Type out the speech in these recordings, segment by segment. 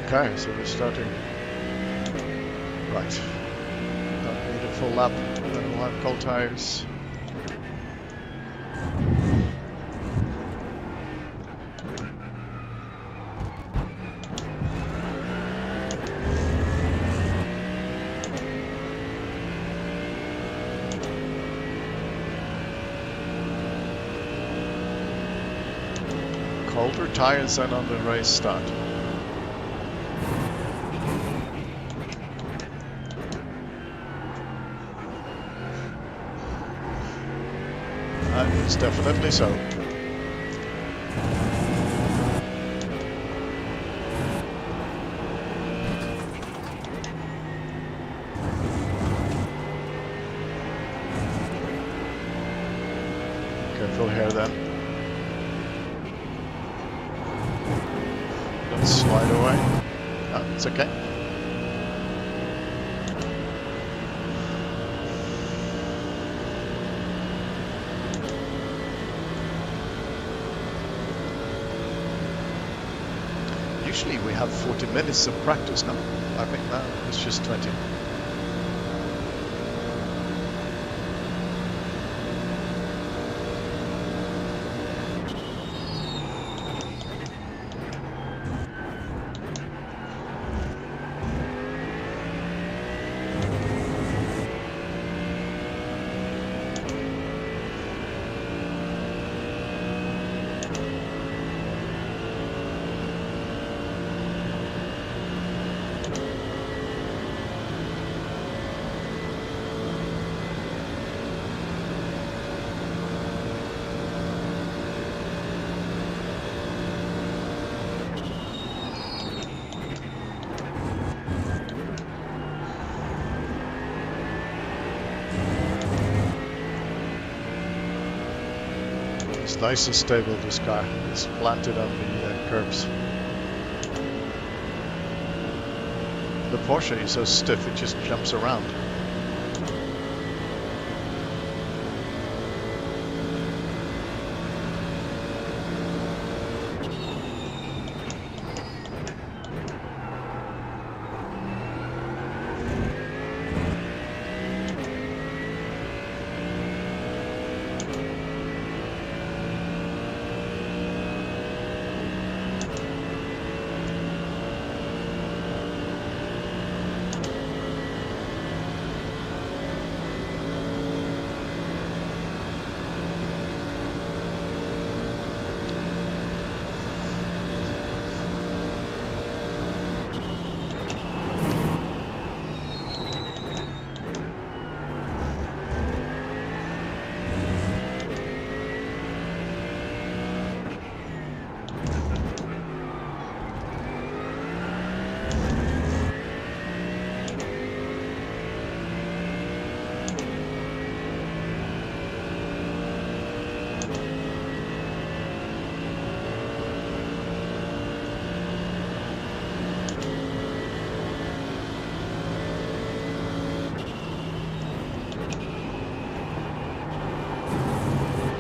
Okay, so we're starting. Right. Don't need a full lap, then we'll have cold tires. Colder tires than on the race start. It's definitely so. Careful here then. Don't slide away. Oh, it's okay. Usually we have 40 minutes of practice now. I think now it's just 20. It's nice and stable, this car. It's planted on the curbs. The Porsche is so stiff it just jumps around.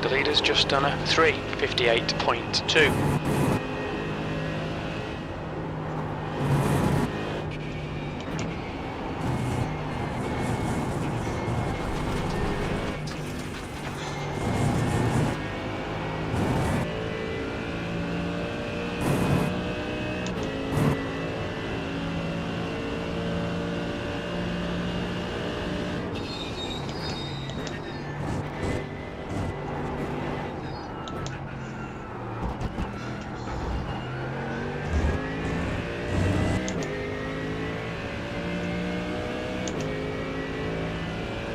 The leader's just done a 3:58.2.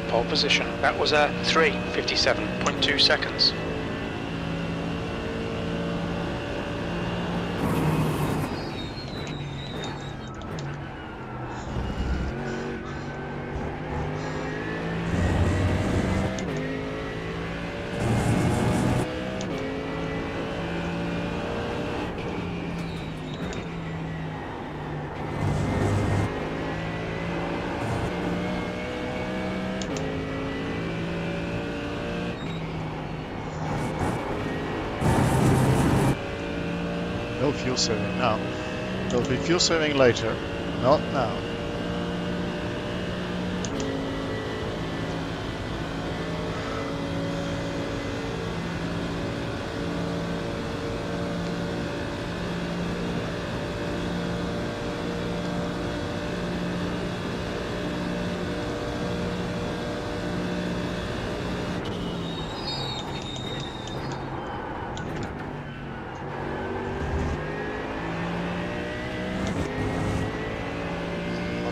Pole position. That was a 3:57.2 seconds. No fuel saving now. There'll be fuel saving later, not now.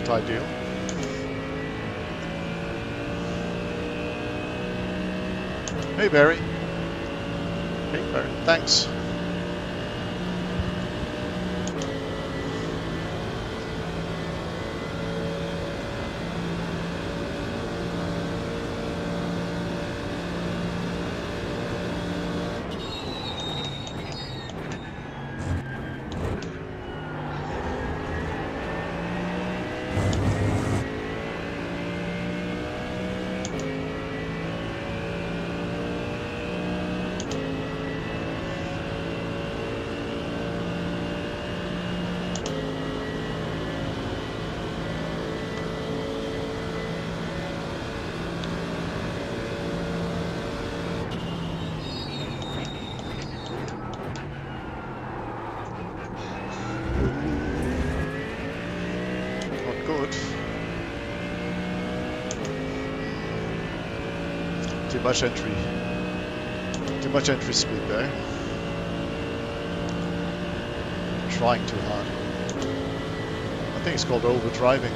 Not ideal. Hey Barry. Hey Barry, thanks. Not good. Too much entry. Too much entry speed there. Trying too hard. I think it's called overdriving.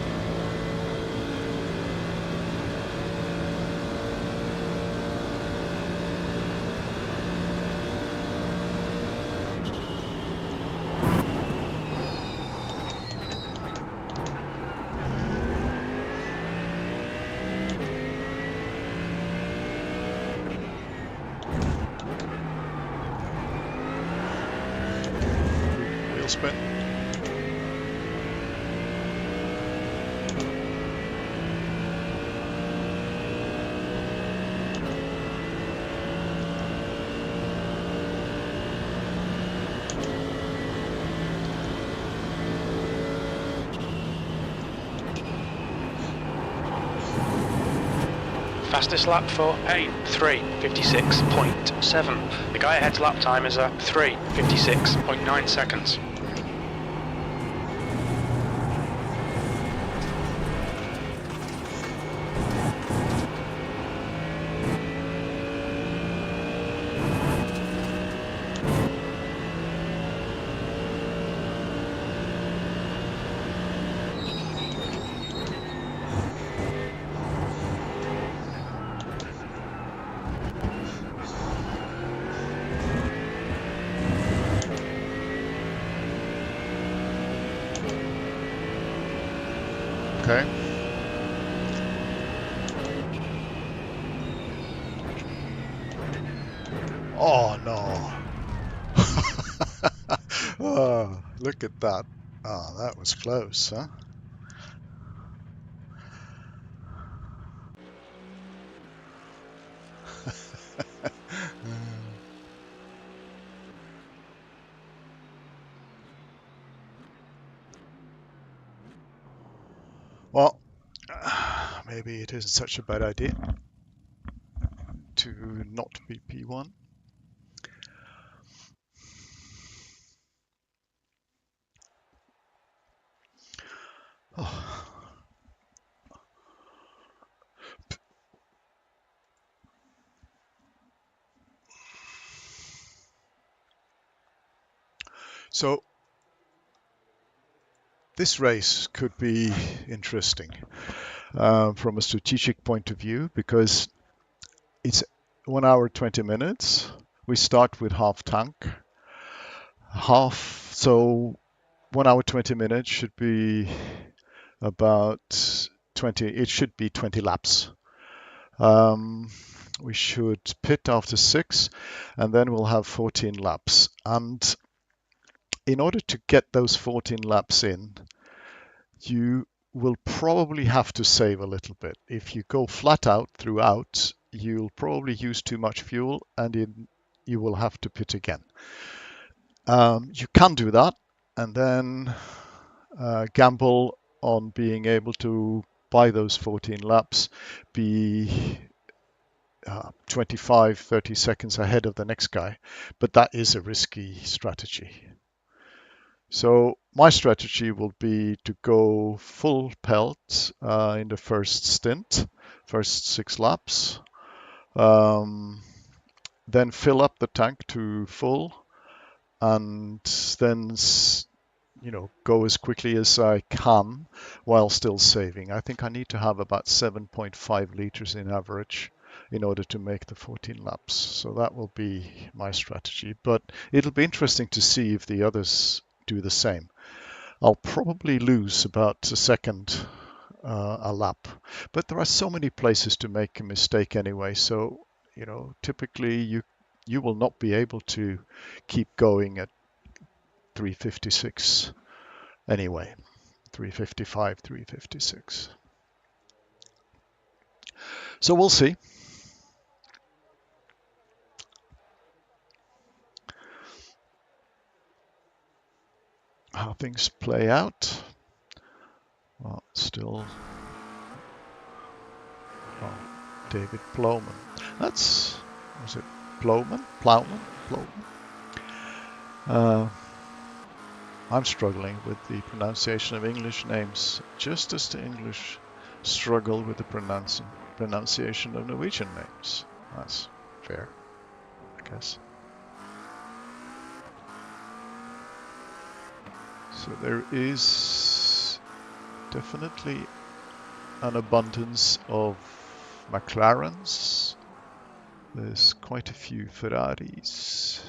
Wheel spin. Fastest lap for Payne, 3:56.7. The guy ahead's lap time is a 3:56.9 seconds. Okay. Oh no. Oh, look at that. Oh, that was close, huh? Well, maybe it isn't such a bad idea to not be P1. Oh. So this race could be interesting from a strategic point of view because it's 1 hour 20 minutes. We start with half tank. So 1 hour 20 minutes should be about 20. It should be 20 laps. We should pit after 6, and then we'll have 14 laps. And in order to get those 14 laps in, you will probably have to save a little bit. If you go flat out throughout, you'll probably use too much fuel, and you will have to pit again. You can do that, and then gamble on being able to, by those 14 laps, be 25, 30 seconds ahead of the next guy. But that is a risky strategy. So my strategy will be to go full pelt in the first stint, first 6 laps, then fill up the tank to full, and then go as quickly as I can while still saving. I think I need to have about 7.5 liters in average in order to make the 14 laps. So that will be my strategy. But it'll be interesting to see if the others do the same. I'll probably lose about a second a lap, but there are so many places to make a mistake anyway. So typically you will not be able to keep going at 356 anyway. 355, 356. So we'll see. How things play out. Well, still, David Plowman. Was it Plowman? I'm struggling with the pronunciation of English names, just as the English struggle with the pronunciation of Norwegian names. That's fair, I guess. So there is definitely an abundance of McLarens. There's quite a few Ferraris,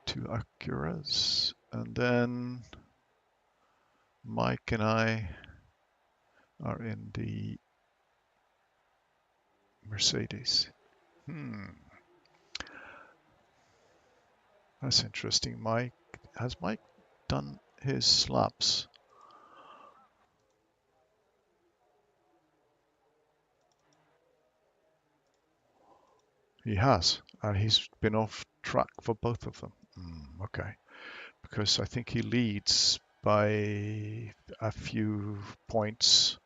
2 Acuras, and then Mike and I are in the Mercedes. That's interesting. Has Mike done his laps? He has, and he's been off track for both of them. Okay, because I think he leads by a few points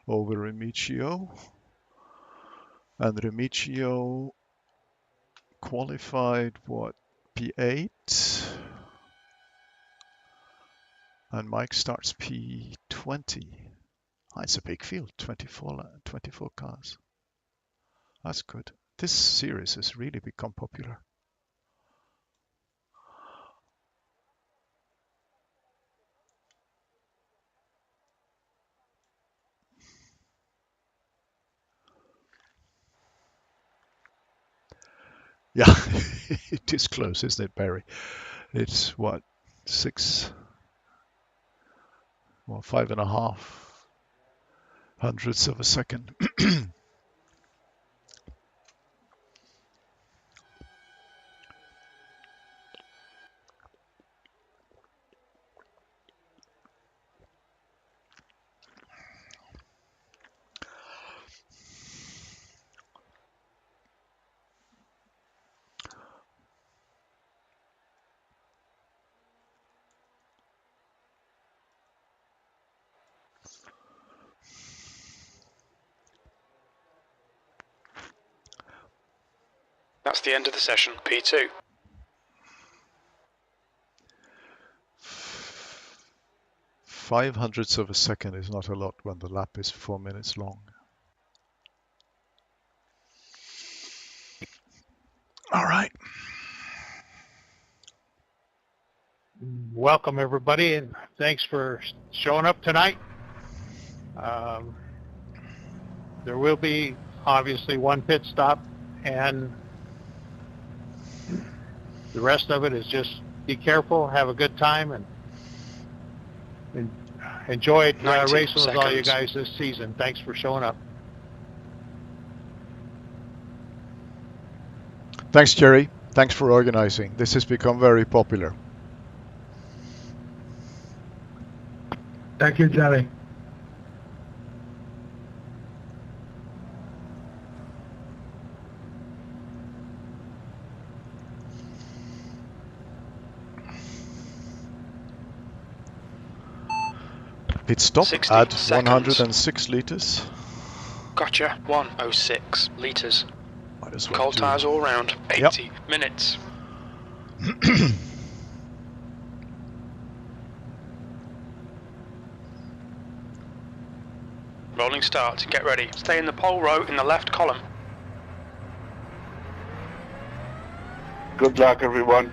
over Remigio, and Remigio qualified P8, and Mike starts P20. It's a big field, 24 cars. That's good. This series has really become popular. Yeah, it is close, isn't it, Barry? It's 5.5 hundredths of a second. That's the end of the session, P2. 5 hundredths of a second is not a lot when the lap is 4 minutes long. All right. Welcome, everybody, and thanks for showing up tonight. There will be, obviously, one pit stop, and the rest of it is just be careful, have a good time, and enjoyed racing with all you guys this season. Thanks for showing up. Thanks, Jerry. Thanks for organizing. This has become very popular. Thank you, Jerry. Pit stop 60 at seconds. 106 liters. Gotcha. 106 litres. Might as well Cold do. tyres all round. 80 minutes. Rolling start. Get ready. Stay in the pole row in the left column. Good luck, everyone.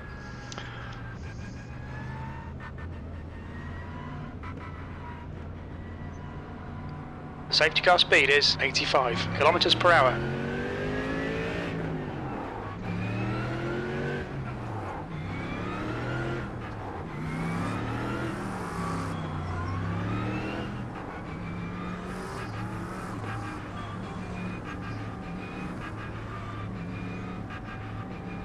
Safety car speed is 85 kilometers per hour.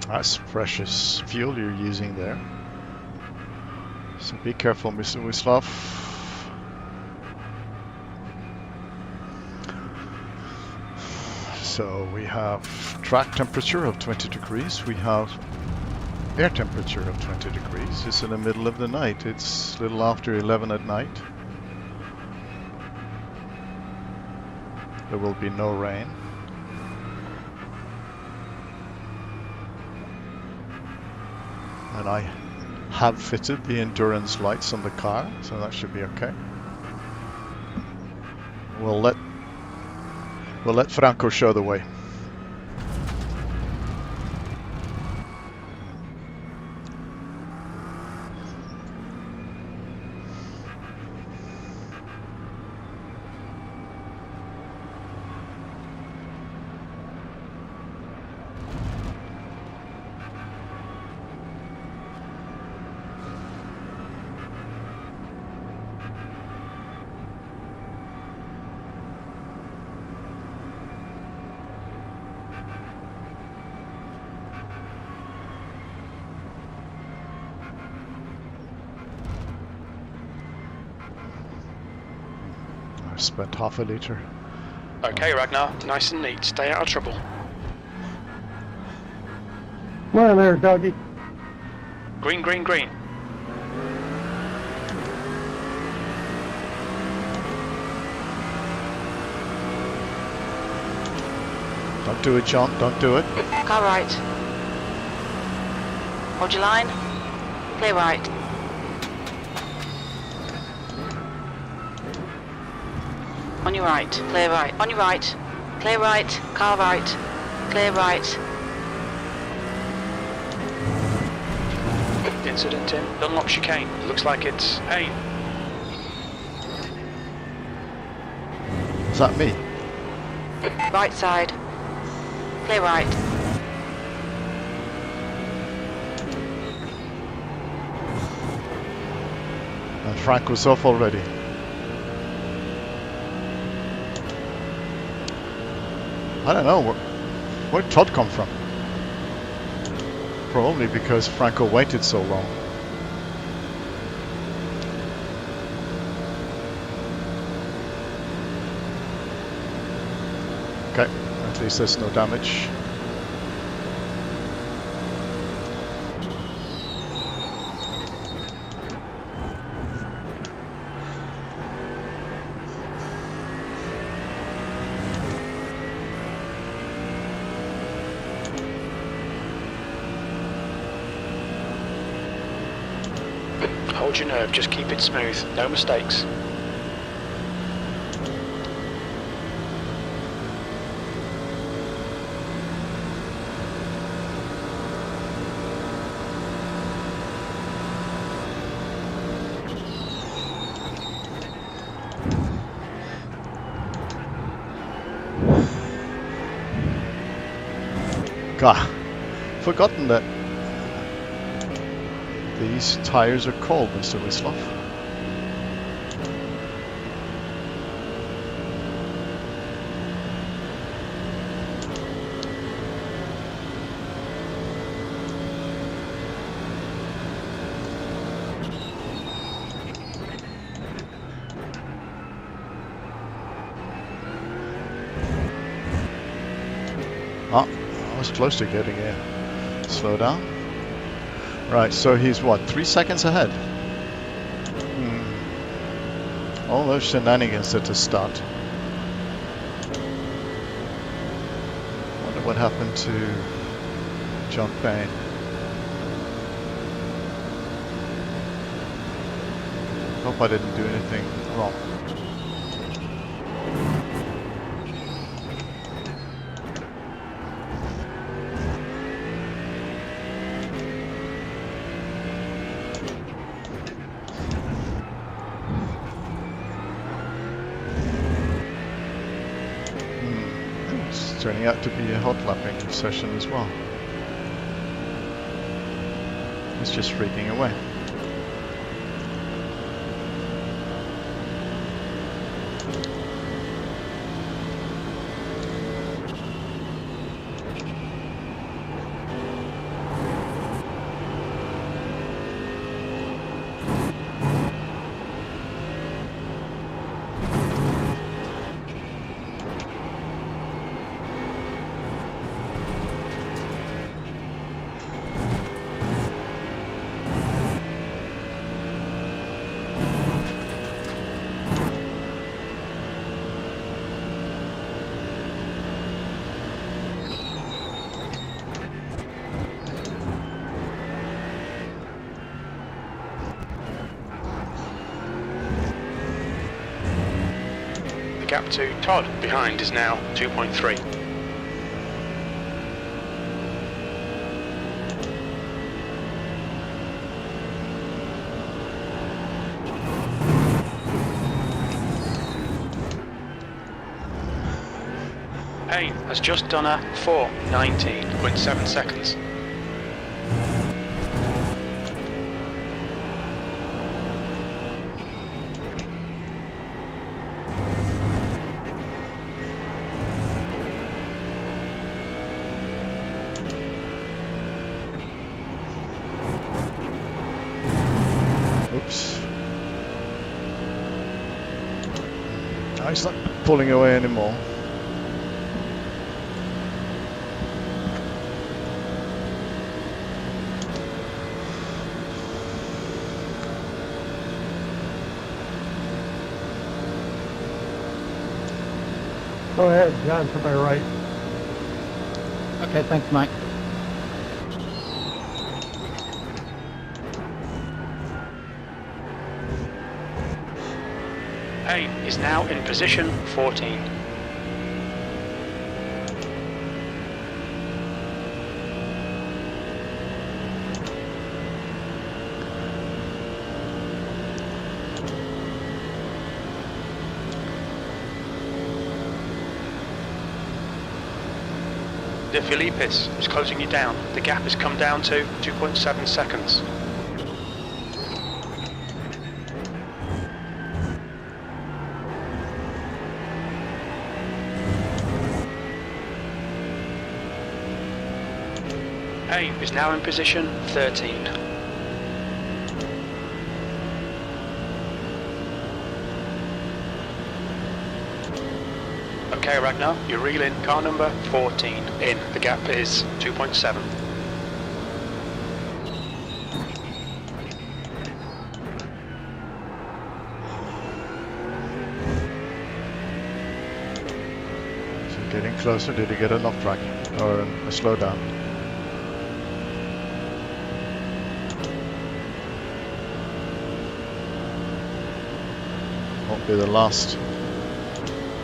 That's precious fuel you're using there. So be careful, Mr. Wislav. So we have track temperature of 20 degrees. We have air temperature of 20 degrees. It's in the middle of the night. It's a little after 11 at night. There will be no rain. And I have fitted the endurance lights on the car, so that should be okay. We'll let Franco show the way. I spent half a litre. Okay, Ragnar, nice and neat. Stay out of trouble. Come on there, doggy. Green, green, green. Don't do it, John. Don't do it. Car right. Hold your line. Clear right. On your right. Clear right. On your right. Clear right. Car right. Clear right. Incident in Dunlop chicane. Looks like it's 8. Is that me? Right side. Clear right. And Frank was off already. I don't know, where'd Todd come from? Probably because Franco waited so long. Okay, at least there's no damage. Hold your nerve, just keep it smooth. No mistakes. God, forgotten that these tires are cold, Mr. Wislav. Oh, I was close to getting in. Slow down. Right, so he's what, 3 seconds ahead? All those shenanigans at the start. Wonder what happened to John Payne. Hope I didn't do anything wrong. It's turning out to be a hot lapping session as well. It's just freaking away. The gap to Todd behind is now 2.3. Payne has just done a 4:19.7 seconds. Oops. No, he's not pulling away anymore. Go ahead, John, to my right. Okay, thanks, Mike. Payne is now in position 14. De Filipis is closing you down. The gap has come down to 2.7 seconds. Payne is now in position 13. Okay, Ragnar, you reel in car number 14 in. The gap is 2.7. So getting closer. Did he get a knock track or a slowdown? Won't be the last.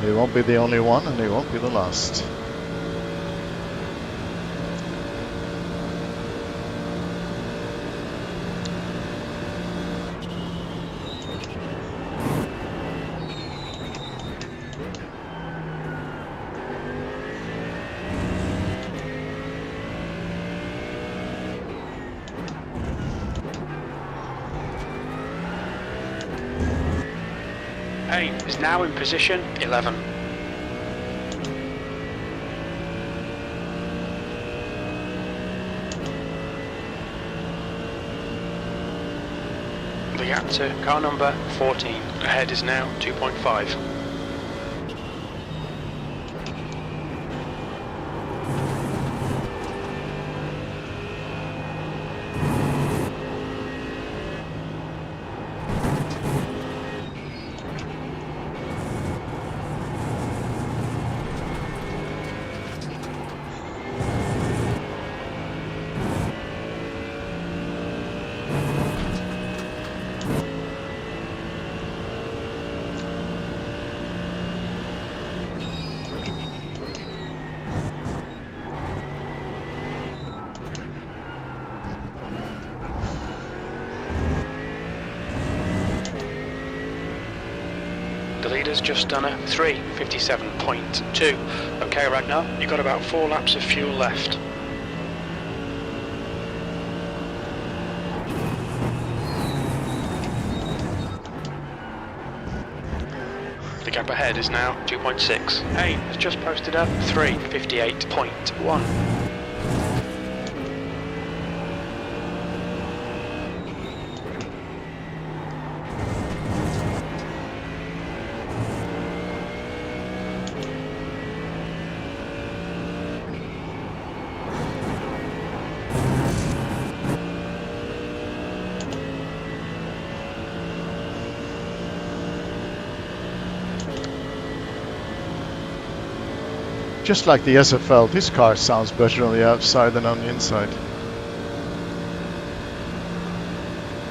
He won't be the only one, and he won't be the last. Payne is now in position 11. The gap to car number 14 ahead is now 2.5. The leader's just done a 3:57.2. Okay, Ragnar, you've got about 4 laps of fuel left. The gap ahead is now 2.6. Hayne has just posted a 3:58.1. Just like the SFL, this car sounds better on the outside than on the inside.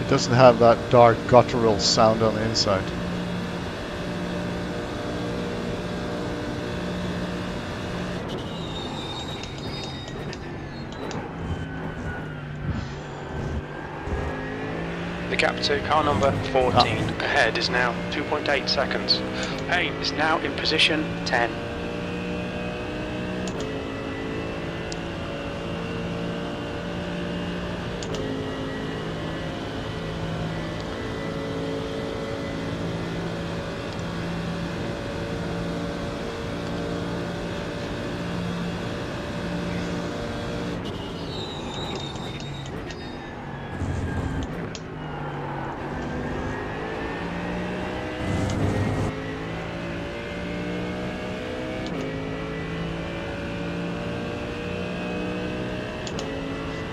It doesn't have that dark guttural sound on the inside. The gap to car number 14 ahead is now 2.8 seconds. Hayne is now in position 10.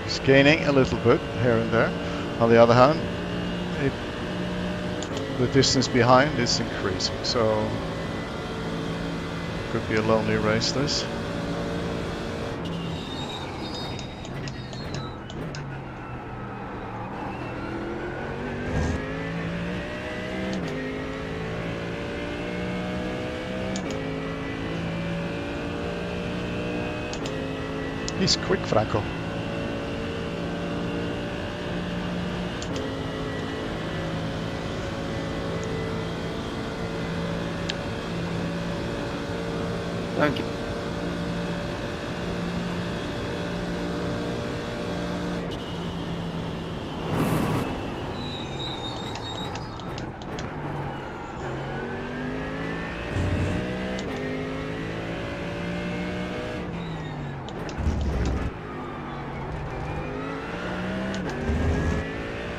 It's gaining a little bit here and there. On the other hand, the distance behind is increasing, so could be a lonely race this. He's quick, Franco. Thank you.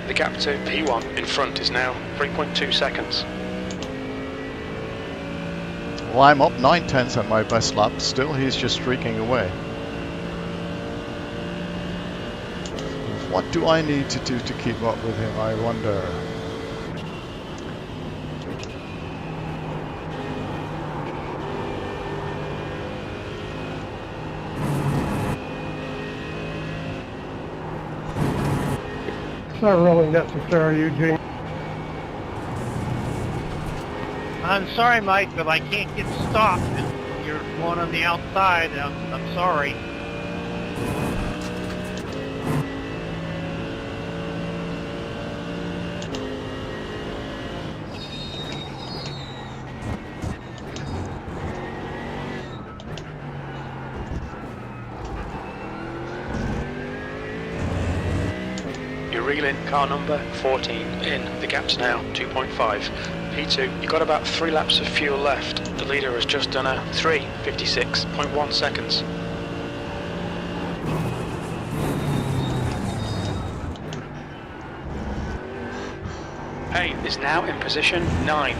The gap to P1 in front is now 3.2 seconds. Well, I'm up 9/10 at my best lap. Still, he's just streaking away. What do I need to do to keep up with him, I wonder? It's not really necessary, Eugene. I'm sorry, Mike, but I can't get stopped. You're going on the outside. I'm sorry. You're reeling car number 14 in. The gap's now 2.5. P2, you've got about 3 laps of fuel left. The leader has just done a 3:56.1 seconds. Hayne is now in position 9.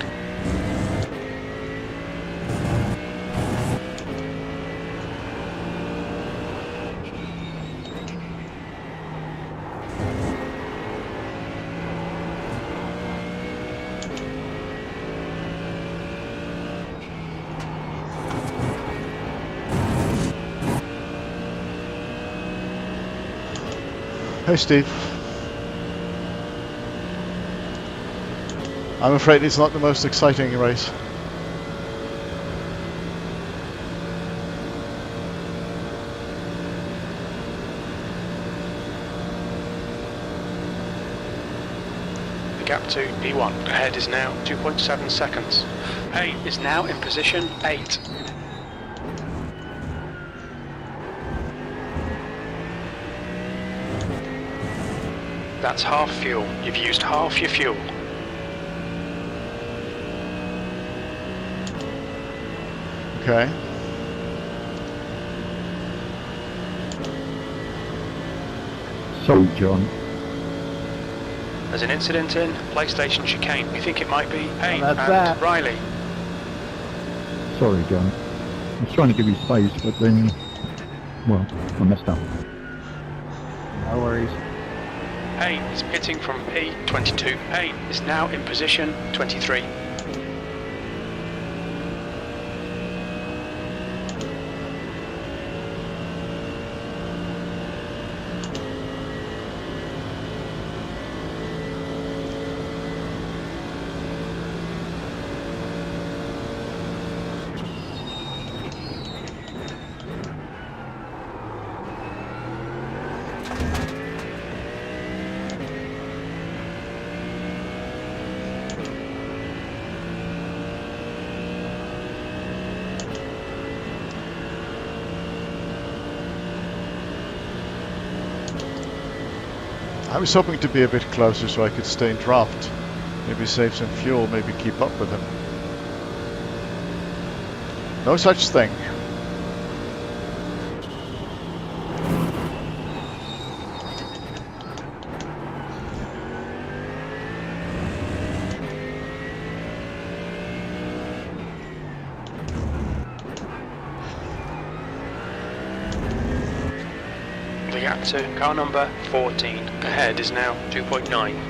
Hey, Steve. I'm afraid it's not the most exciting race. The gap to P1 ahead is now 2.7 seconds. Hay is now in position 8. That's half fuel. You've used half your fuel. Okay. Sorry, John. There's an incident in PlayStation chicane. We think it might be Hay Well, and that's that. Riley. Sorry, John. I was trying to give you space, but then, well, I messed up. No worries. Hay is pitting from P22. Hay is now in position 23. I was hoping to be a bit closer so I could stay in draft. Maybe save some fuel, maybe keep up with him. No such thing. The gap to car number 14 ahead is now 2.9.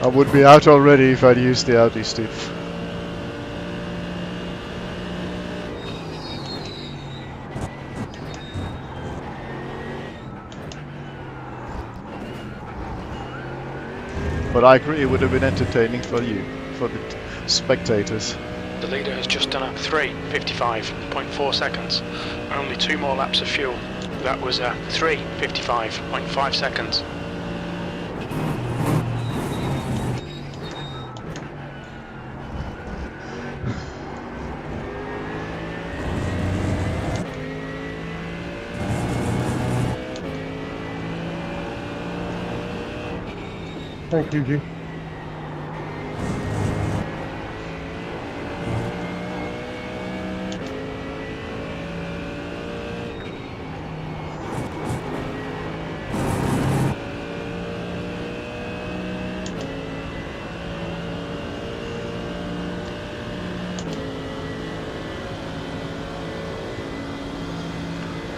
I would be out already if I'd used the Audi, Steve. But I agree, it would have been entertaining for you, for the spectators. The leader has just done a 3:55.4 seconds. Only 2 more laps of fuel. That was a 3:55.5 seconds. Thank you, G.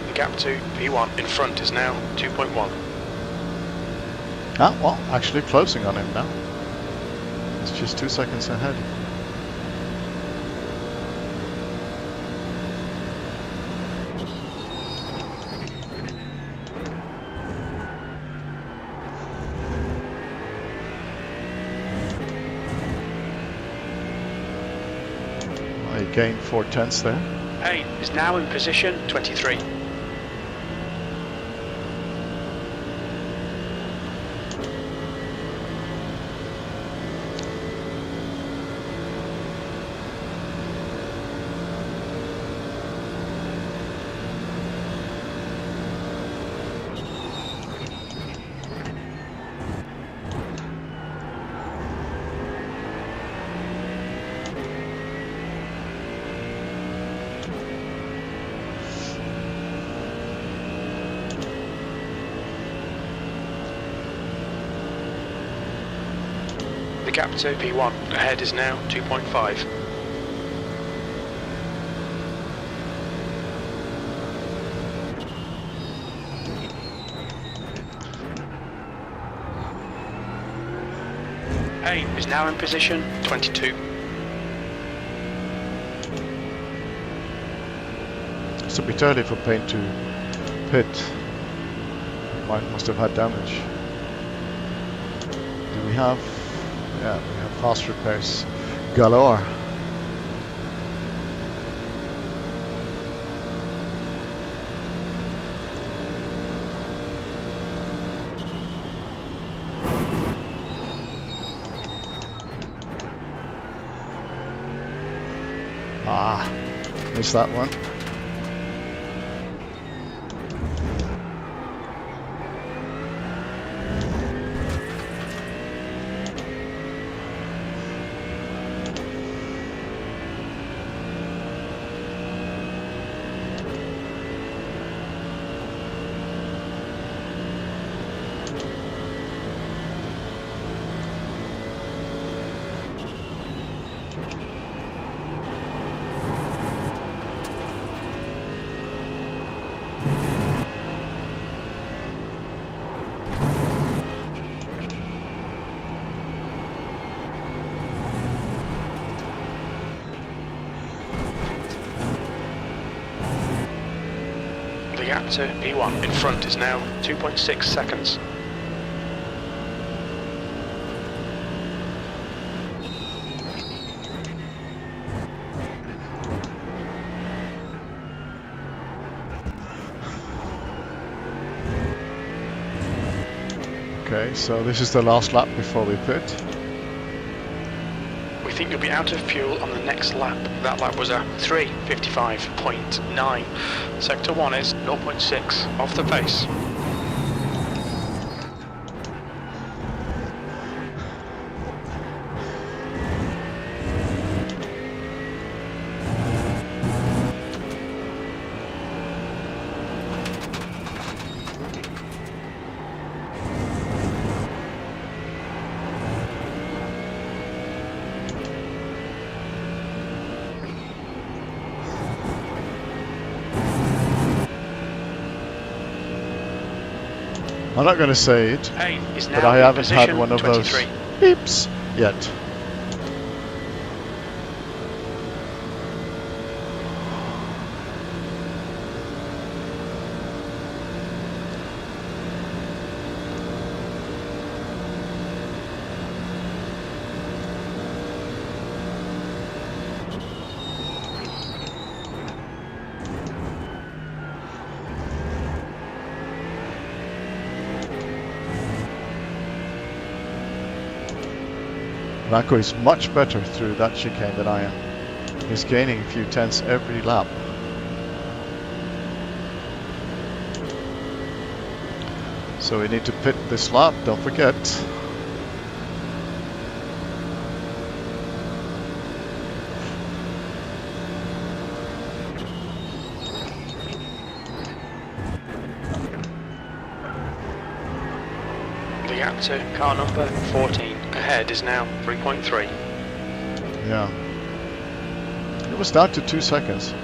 The gap to P1 in front is now 2.1. Ah, well, actually closing on him now. It's just 2 seconds ahead. I gained 4/10 there. Hay is now in position 23. The gap to P1 ahead is now 2.5. I Payne is now in position 22. It's a bit early for Payne to pit. Must have had damage. Do we have? Yeah, we have fast repairs galore. Ah, missed that one. The gap to P1 in front is now 2.6 seconds. Okay, so this is the last lap before we pit. We think you'll be out of fuel on the next lap. That lap was a 3:55.9. Sector 1 is 0.6 off the pace. I'm not going to say it, Payne is now but I in haven't had position one of those 23. beeps yet. Racco is much better through that chicane than I am. He's gaining a few tenths every lap. So we need to pit this lap, don't forget. The gap to car number 14 ahead is now 3.3. Yeah. It was down to 2 seconds.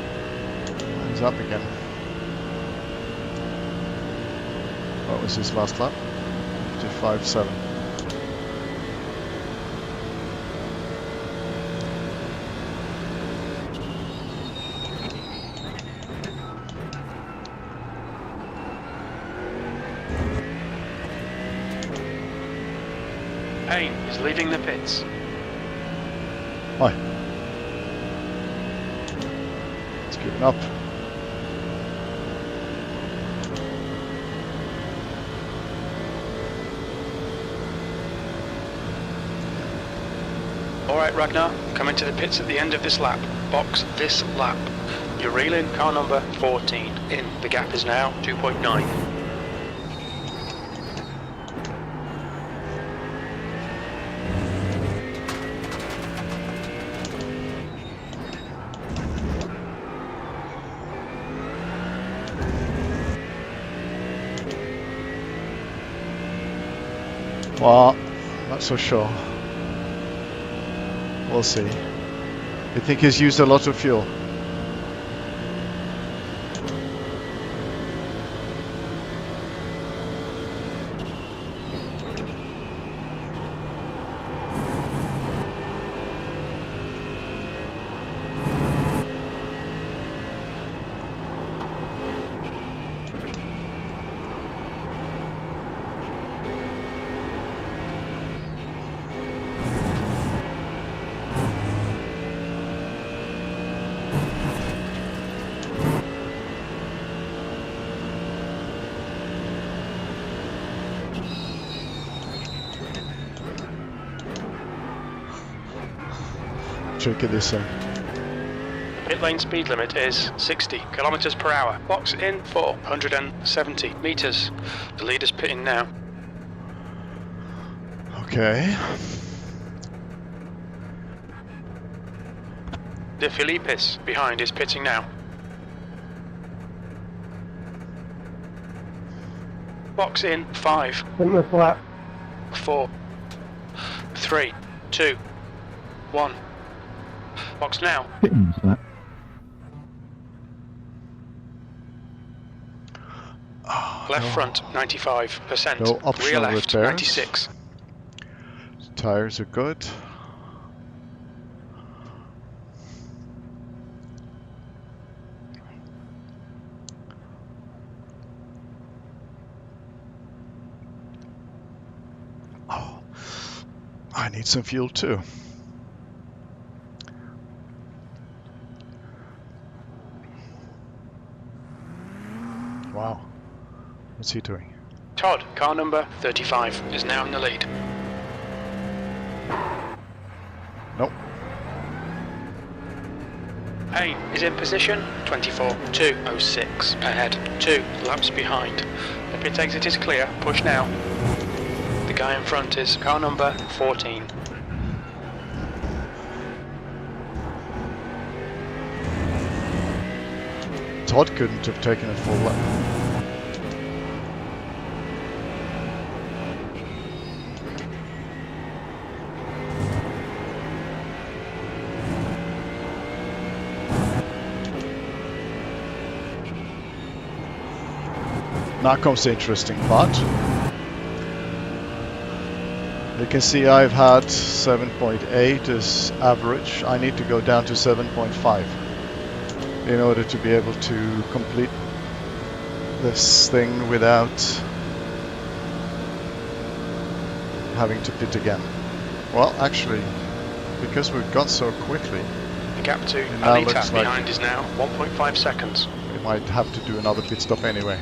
It's up again. What was his last lap? 55.7. Payne is leaving the pits. Hi. Let's keep it up. Alright Ragnar, come into the pits at the end of this lap. Box this lap. You're reeling car number 14 in. The gap is now 2.9. Well, not so sure. We'll see. You think he's used a lot of fuel? tricky, this thing. Pit lane speed limit is 60 kilometers per hour. Box in for 170 meters. The leader's pitting now. Okay. De Filipis behind is pitting now. Box in 5, In this lap. 4, 3, 2, 1. Box now. Pittings, that. Left front 95%. No optional Rear left repairs. 96. Tires are good. Oh, I need some fuel too. Wow. What's he doing? Todd, car number 35, is now in the lead. Nope. Payne is in position 24.206 ahead, 2 laps behind. The pit exit is clear, push now. The guy in front is car number 14. Todd couldn't have taken a full lap. Now comes the interesting part. You can see I've had 7.8 as average. I need to go down to 7.5 in order to be able to complete this thing without having to pit again. Well, actually, because we've gone so quickly, The gap to now Alita looks like- behind is now 1.5 seconds. we might have to do another pit stop anyway.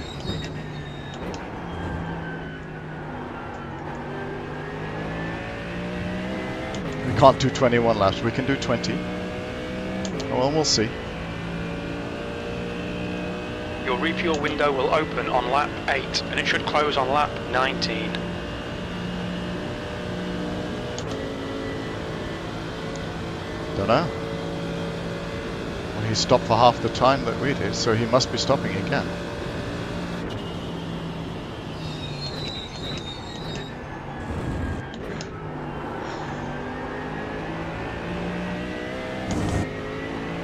We can't do 21 laps, we can do 20. Well, we'll see. Your refuel window will open on lap 8 and it should close on lap 19. Don't know. Well, he stopped for half the time that we did, so he must be stopping again.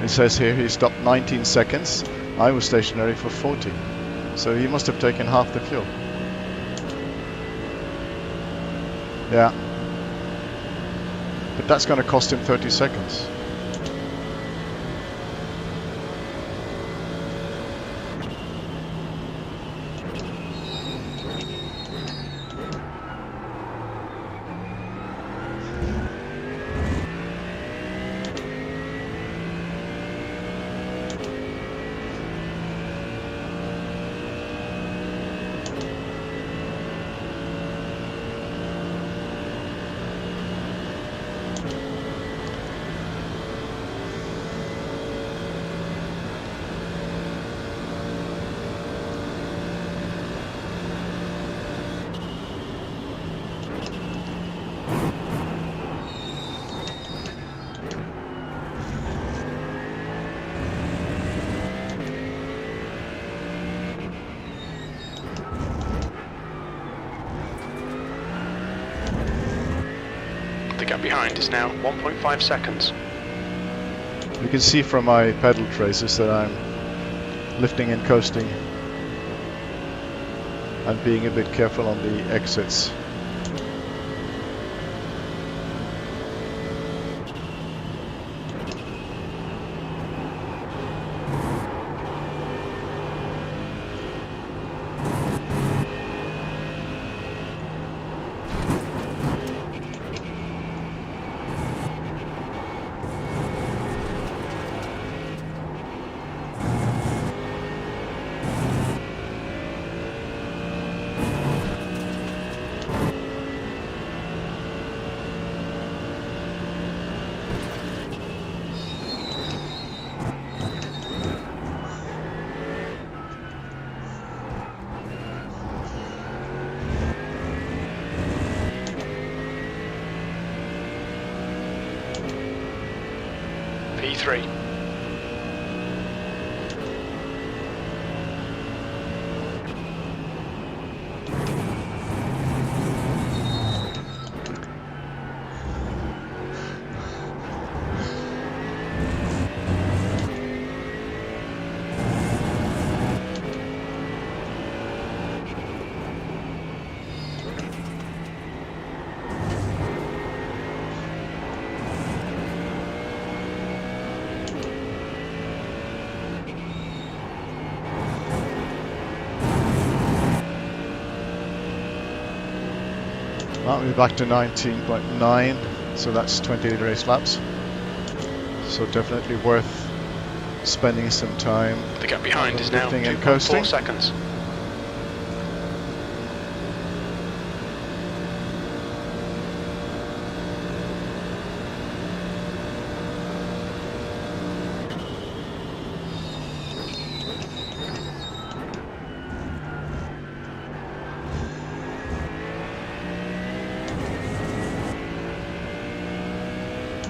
It says here he stopped 19 seconds. I was stationary for 40. So he must have taken half the fuel. Yeah. But that's going to cost him 30 seconds. The gap behind is now 1.5 seconds. You can see from my pedal traces that I'm lifting and coasting and being a bit careful on the exits. Now we're back to 19.9, so that's 28 race laps. So definitely worth spending some time. The gap behind is now lifting and coasting. 2.4 seconds.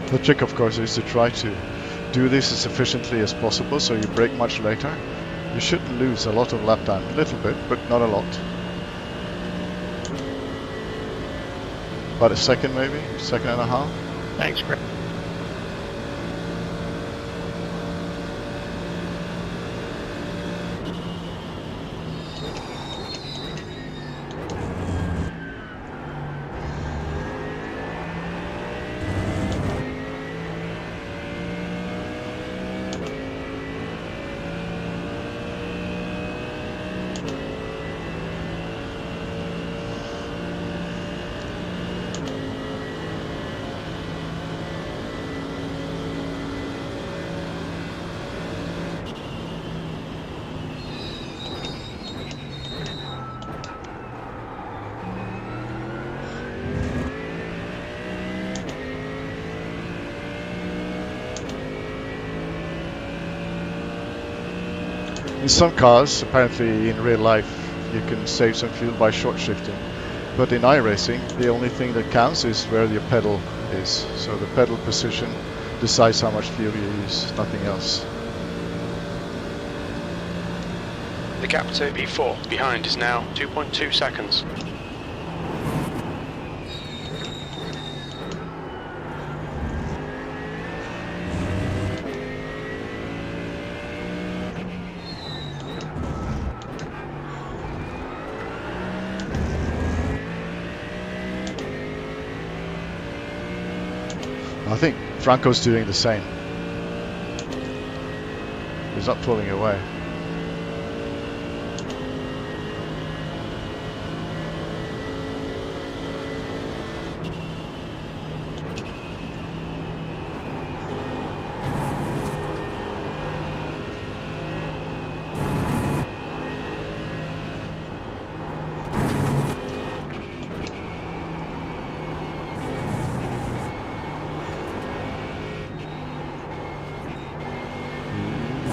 The trick, of course, is to try to do this as efficiently as possible, so you brake much later. You shouldn't lose a lot of lap time, a little bit, but not a lot. About a second maybe, second and a half. Thanks, Chris. In some cars, apparently in real life, you can save some fuel by short shifting. But in iRacing, the only thing that counts is where your pedal is. So the pedal position decides how much fuel you use, nothing else. The gap to P4 behind is now 2.2 seconds. I think Franco's doing the same. He's not pulling away.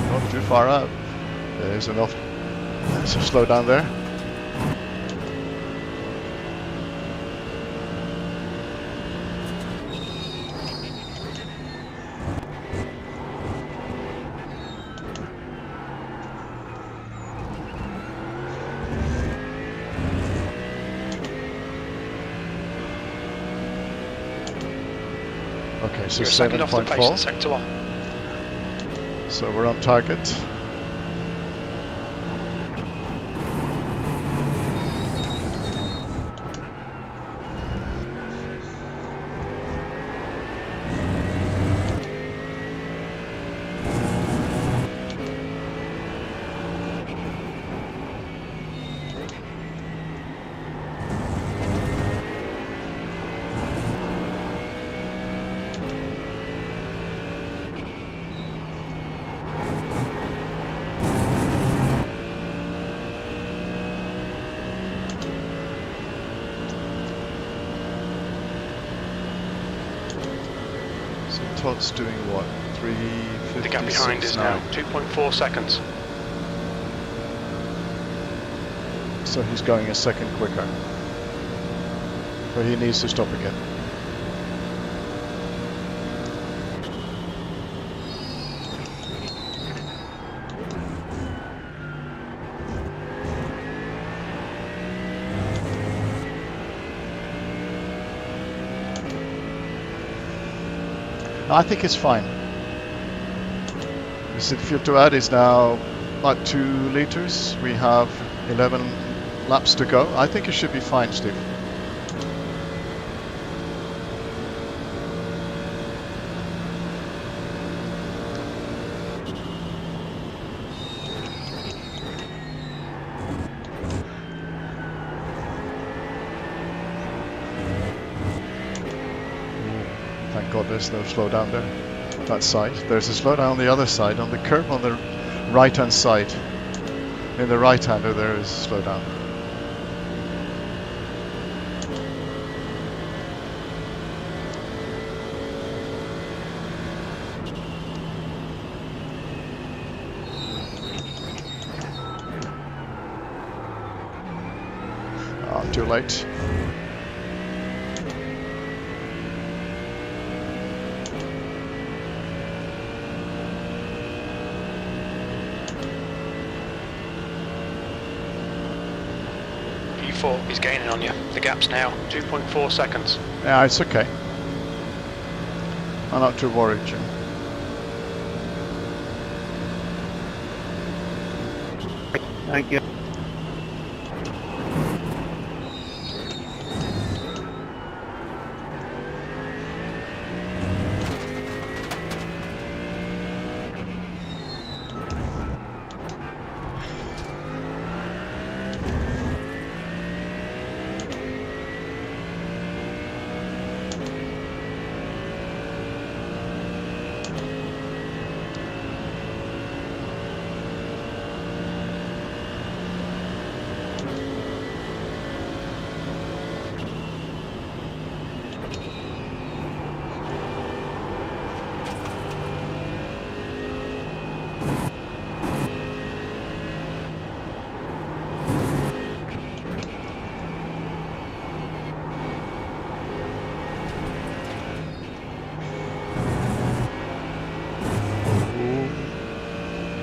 Not too far out. There's enough. So slow down there. Okay, so You're a second off the pace in 7.4. sector 1. So we're on target. So Todd's doing what? 3:56 The gap behind is now 2.4 seconds. So he's going a second quicker. So he needs to stop again. I think it's fine. The fuel to add is now about 2 liters. We have 11 laps to go. I think it should be fine, Steve. there's no slowdown there. That side. There's a slowdown on the other side. On the curb on the right-hand side. In the right-hander there is a slowdown. Too late. P4 is gaining on you. The gap's now 2.4 seconds. Yeah, it's okay. I'm not too worried, Jim. Thank you.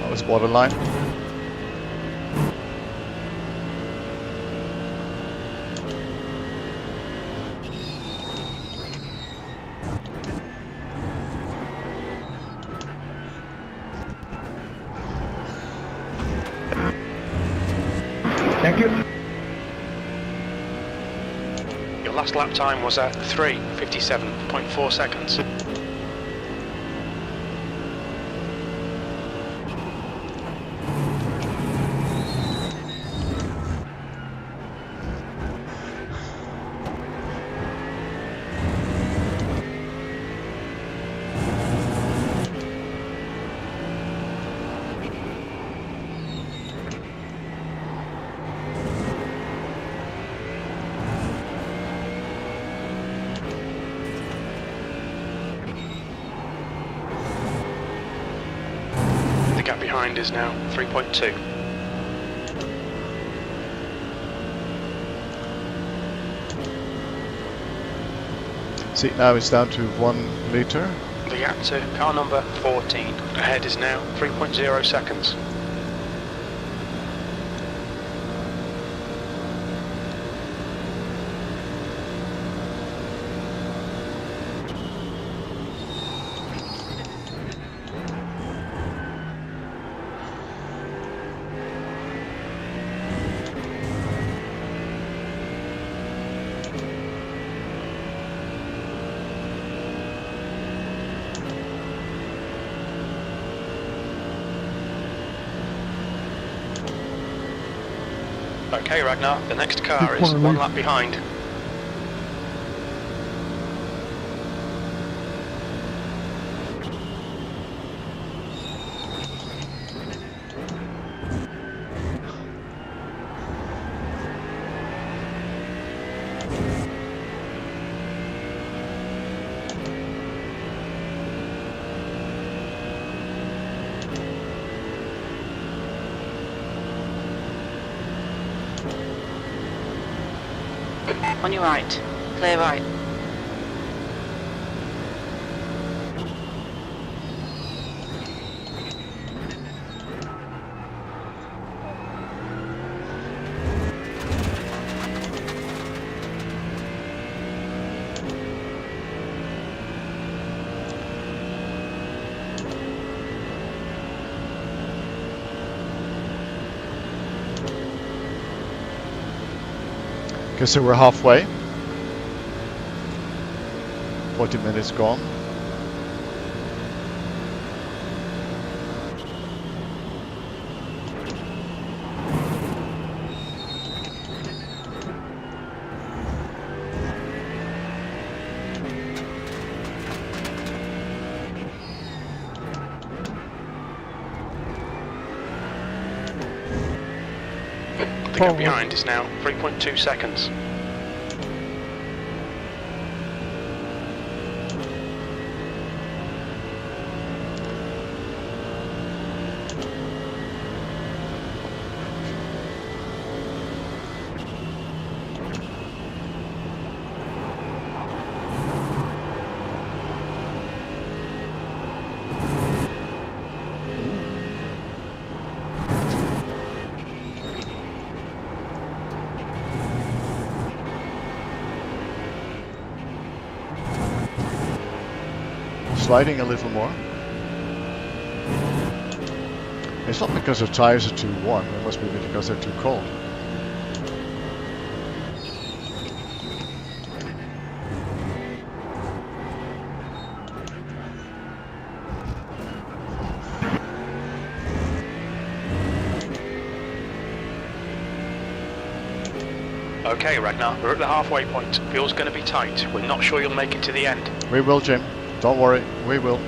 That was borderline. Thank you. Your last lap time was at 3:57.4 seconds. The gap behind is now 3.2. See, now it's down to 1 liter. The gap to car number 14 ahead is now 3.0 seconds. Okay, Ragnar, the next car is 1 lap behind. On your right. Clear right. Okay, so we're halfway. 40 minutes gone. The gap behind is now 3.2 seconds. Sliding a little more. It's not because the tires are too warm, it must be because they're too cold. Okay, Ragnar, we're at the halfway point. Fuel's going to be tight. We're not sure you'll make it to the end. We will, Jim. Don't worry, we will.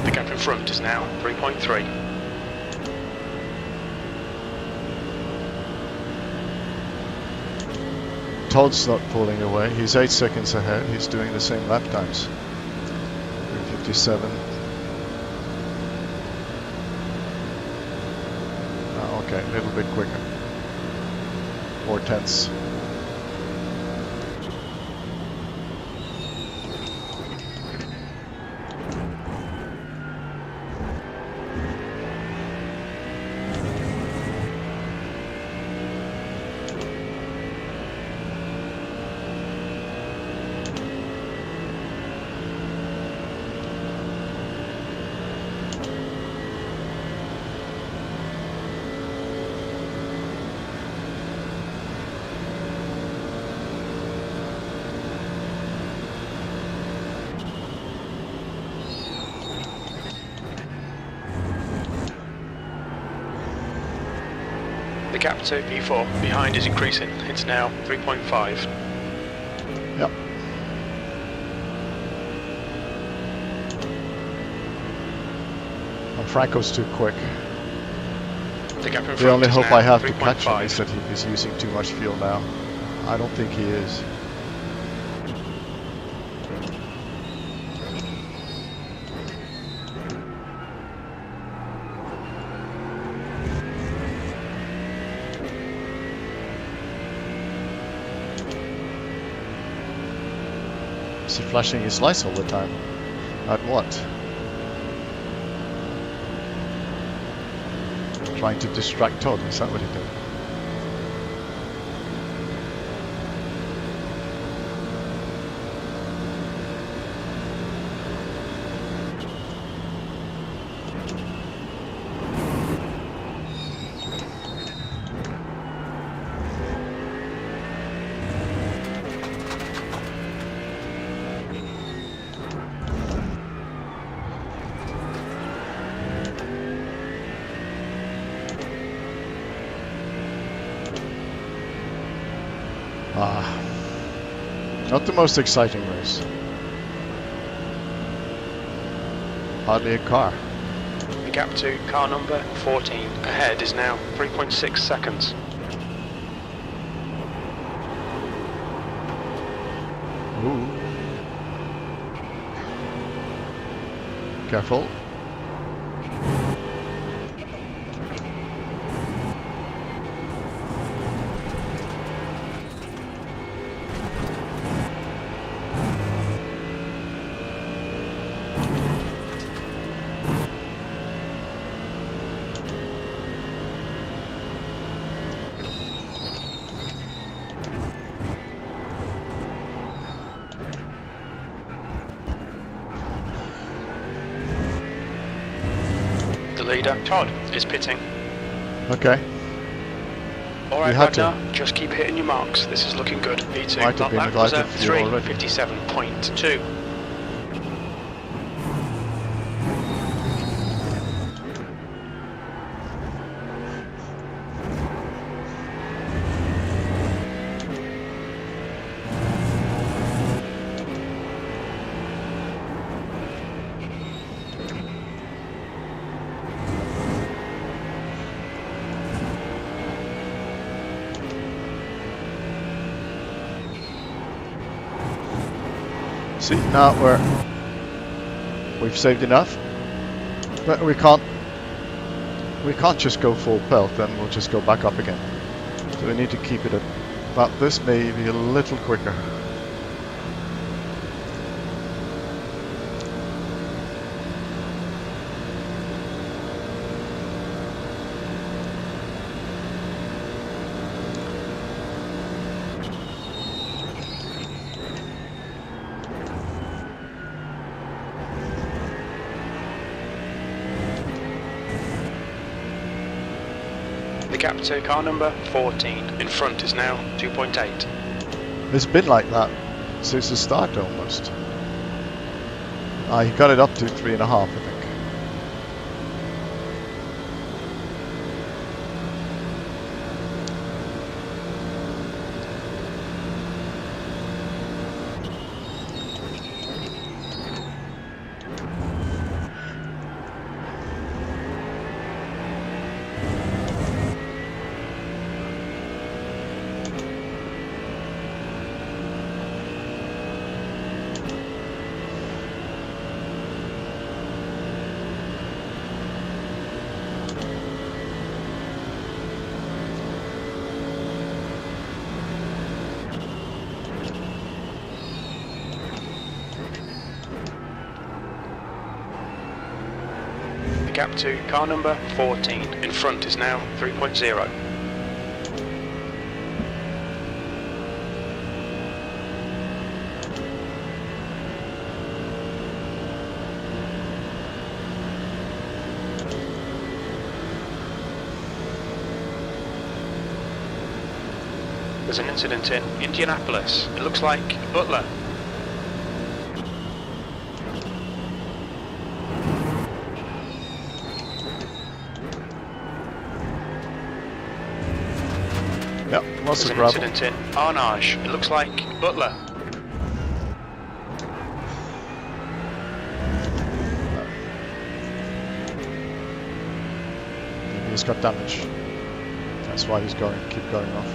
The gap in front is now 3.3. Todd's not pulling away. He's 8 seconds ahead. He's doing the same lap times. 3:57. Okay, a little bit quicker. 4 tenths. The gap to P4 behind is increasing. It's now 3.5. Yep. And Franco's too quick. The gap in front The only is hope now I have to catch him 3.5. is that he is using too much fuel now. I don't think he is. Is he flashing his lights all the time? At what? Trying to distract Todd, is that what he did? Not the most exciting race. Hardly a car. The gap to car number 14 ahead is now 3.6 seconds. Ooh. Careful. The leader, Todd, is pitting. Okay. All right, We had to. Ragnar, just keep hitting your marks. This is looking good. P2, Might have been lap was invited at for you already. 3:57.2. See, now we've saved enough, but we can't just go full pelt, then we'll just go back up again. So we need to keep it at about this, maybe a little quicker. The gap to car number 14 in front is now 2.8. It's been like that since the start almost. He got it up to 3.5, I think. The gap to car number 14 in front is now 3.0. There's an incident in Indianapolis. It looks like Butler. Yep, lots There's of an gravel. incident in Arnage. It looks like Butler. He's got damage. That's why he's keep going off.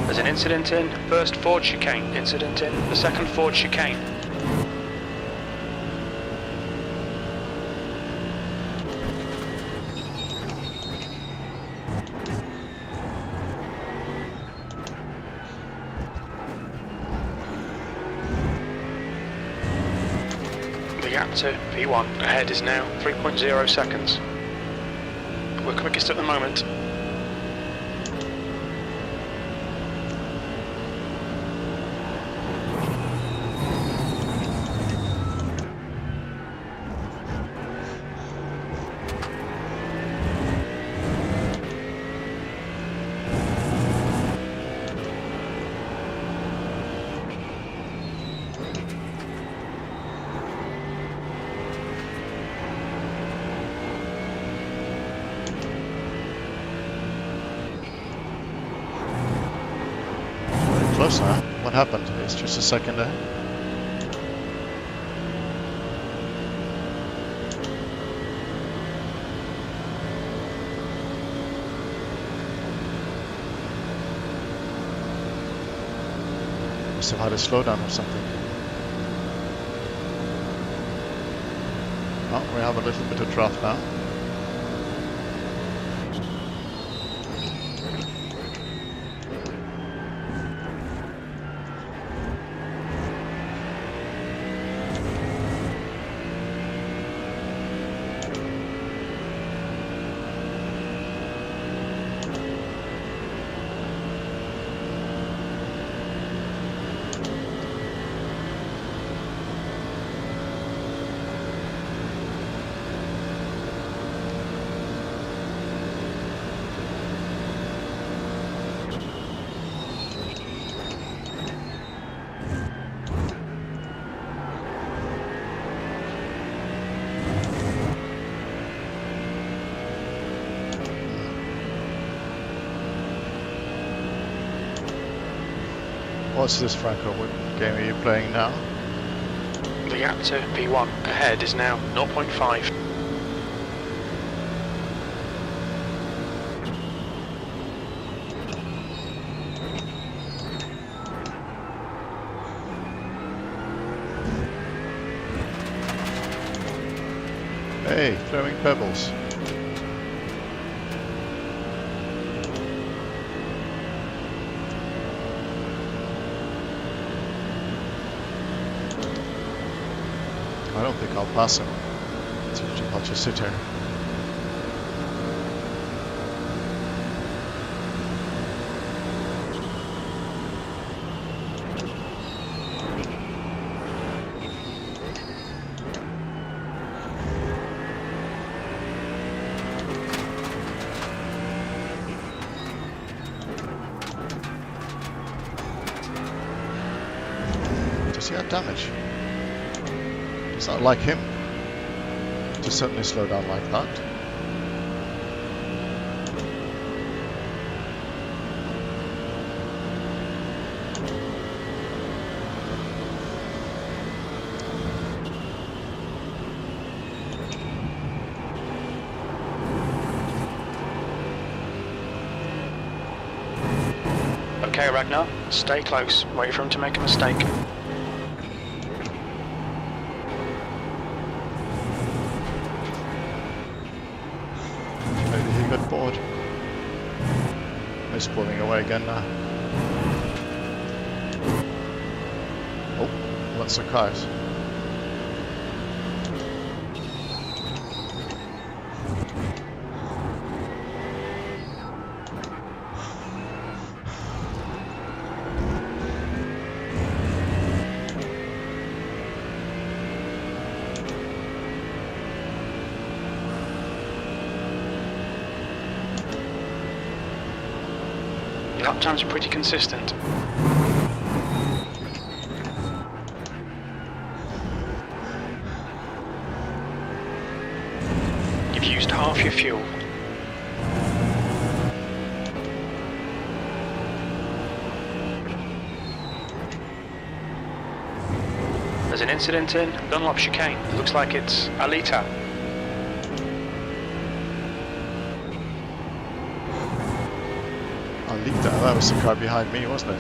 There's an incident in first Ford chicane. Incident in the second Ford chicane. The gap to P1 ahead is now 3.0 seconds. We're quickest at the moment. Close now. What happened? It's just a second there. Must have had a slowdown or something. Oh, we have a little bit of draft now. What's this, Franco? What game are you playing now? The gap to P1 ahead is now 0.5. Hey, throwing pebbles. I don't think I'll pass him. I'll just sit here. Does he have damage? Is that like him? To suddenly slow down like that? Okay, Ragnar, stay close. Wait for him to make a mistake. Maybe he got bored. He's pulling away again now. Oh, lots of cars. Lap times are pretty consistent. You've used half your fuel. There's an incident in Dunlop chicane. It looks like it's Alita. Alita, that was the car behind me, wasn't it?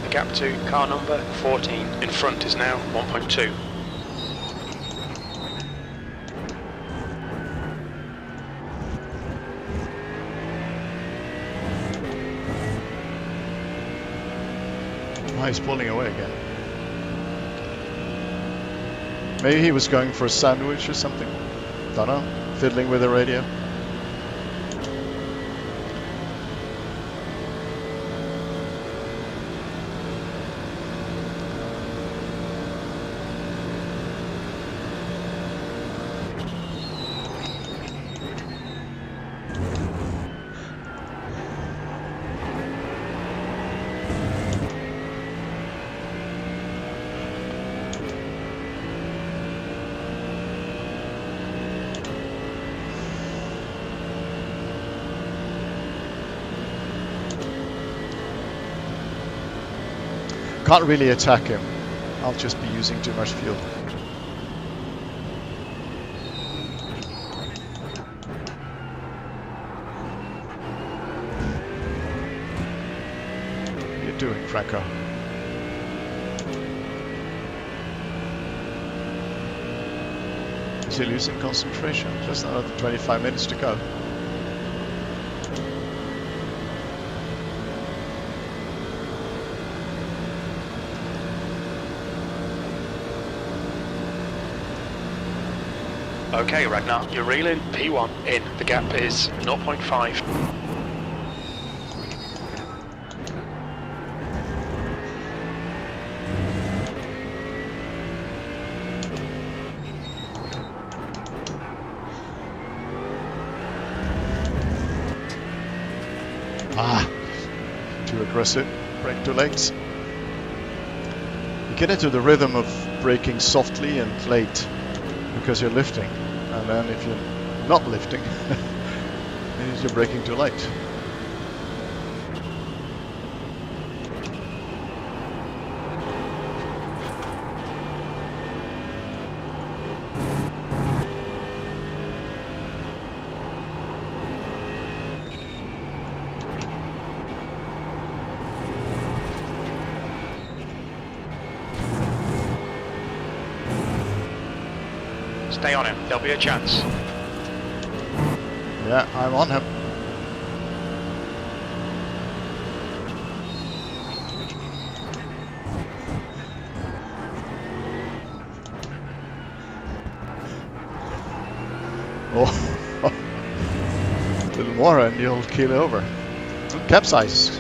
The gap to car number 14 in front is now 1.2. Oh, he's pulling away again. Maybe he was going for a sandwich or something. Don't know. Fiddling with the radio. Can't really attack him. I'll just be using too much fuel. What are you doing, Franco? Is he losing concentration? Just another 25 minutes to go. Okay, Ragnar, you're reeling P1 in. The gap is 0.5. aggressive. Brake too late. You get into the rhythm of braking softly and late because you're lifting. And then if you're not lifting, it means you're braking too late. Stay on him, there'll be a chance. Yeah, I'm on him. Oh, a little more and you'll keel over. Don't capsize.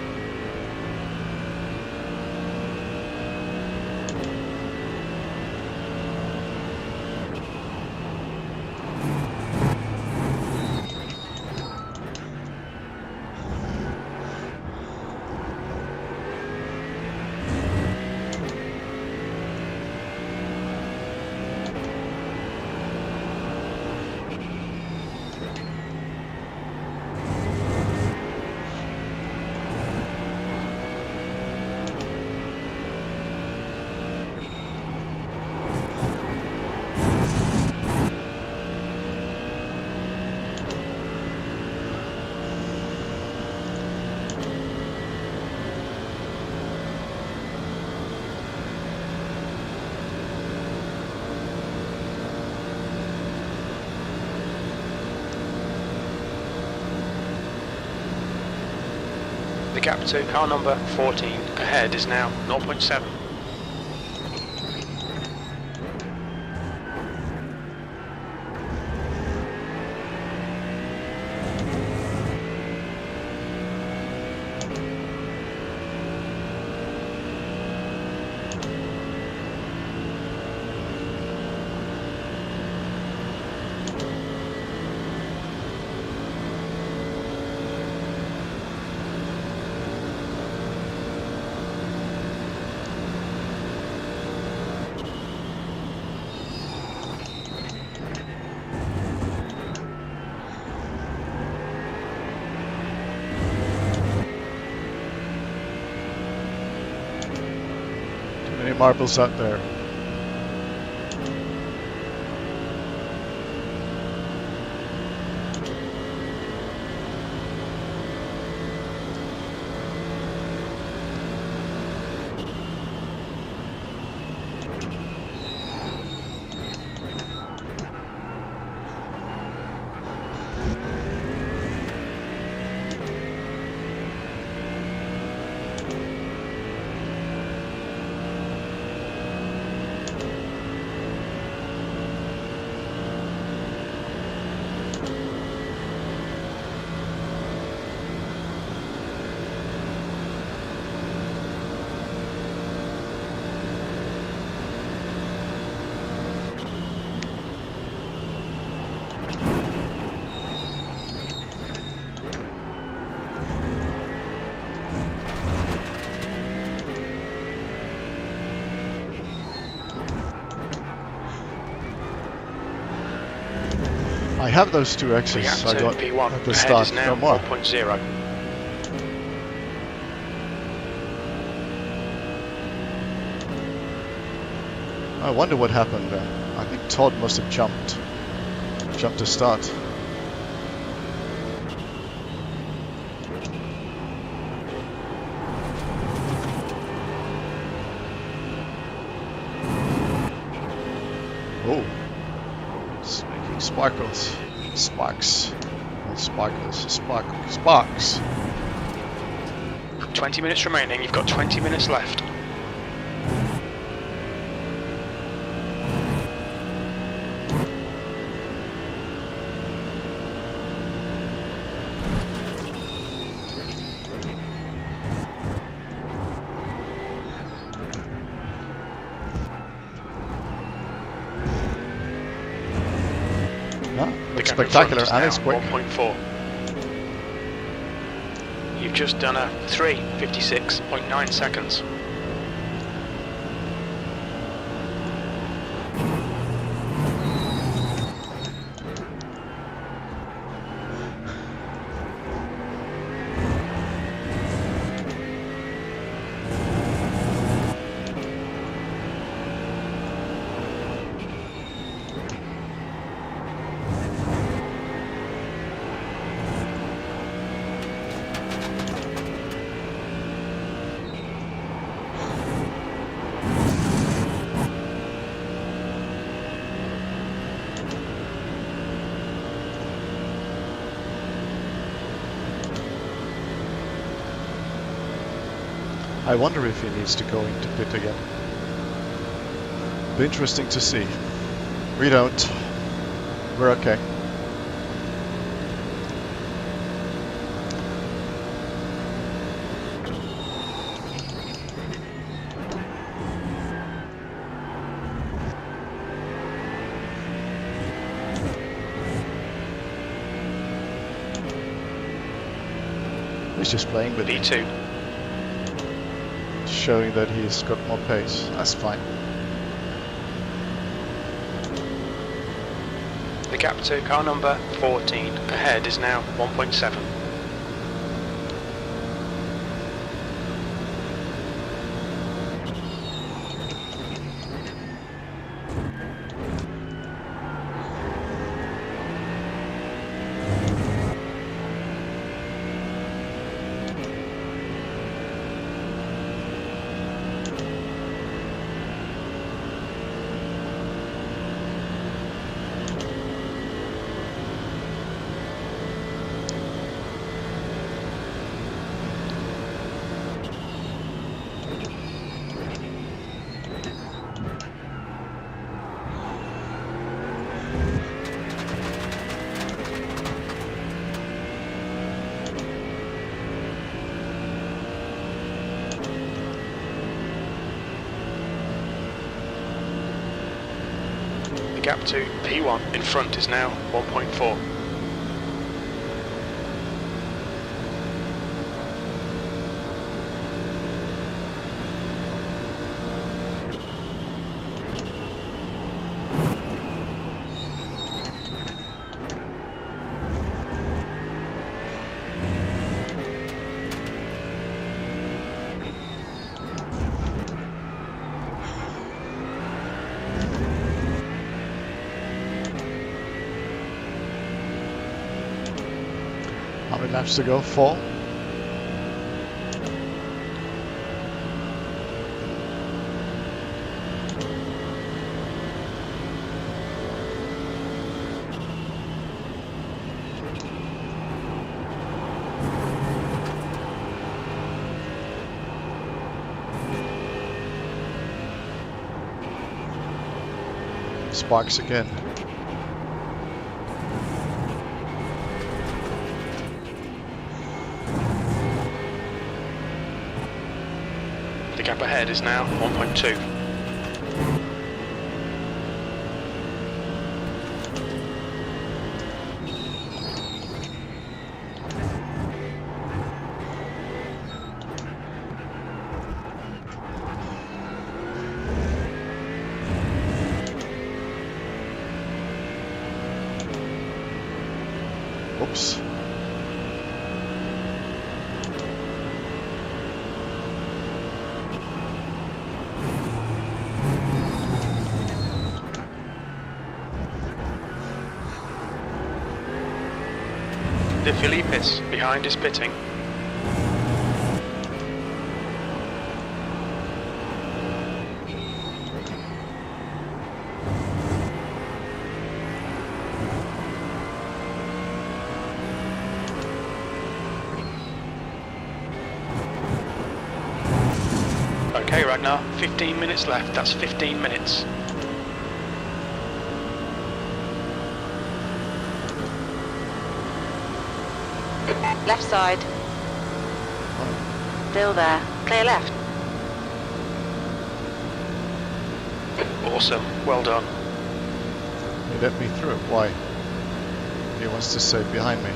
The gap to car number 14 ahead is now 0.7. Many marbles out there. I have those two The X's gap I to got P1 at the ahead start, is now no more. 4.0. I wonder what happened there. I think Todd must have jumped to start. Oh, it's making sparkles, sparks, not sparkles, sparks. 20 minutes remaining, you've got 20 minutes left. Yeah, The looks gap in front spectacular is and now it's quick. 1.4. You've just done a 3:56.9 seconds. I wonder if he needs to go into pit again. Be interesting to see. We don't. We're okay. He's just playing with it. P2. Showing that he's got more pace. That's fine. The gap to car number 14 ahead is now 1.7. The gap to P1 in front is now 1.4. How many laps to go? 4? Sparks again. The gap ahead is now 1.2. Oops. De Filipis behind is pitting. Okay, Ragnar, 15 minutes left. That's 15 minutes. Left side. Still there. Clear left. Awesome. Well done. He let me through. Why? He wants to stay behind me.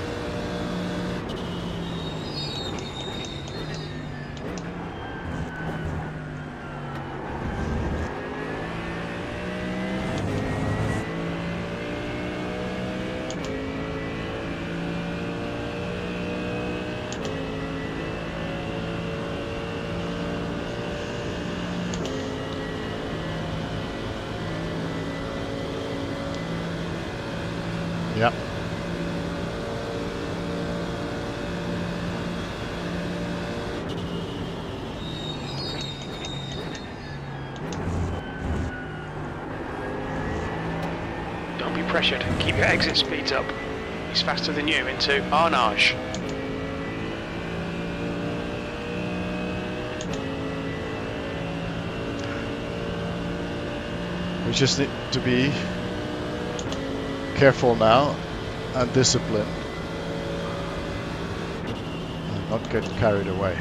Yeah. Don't be pressured. Keep your exit speeds up. He's faster than you into Arnage. We just need to be careful now and disciplined and not get carried away.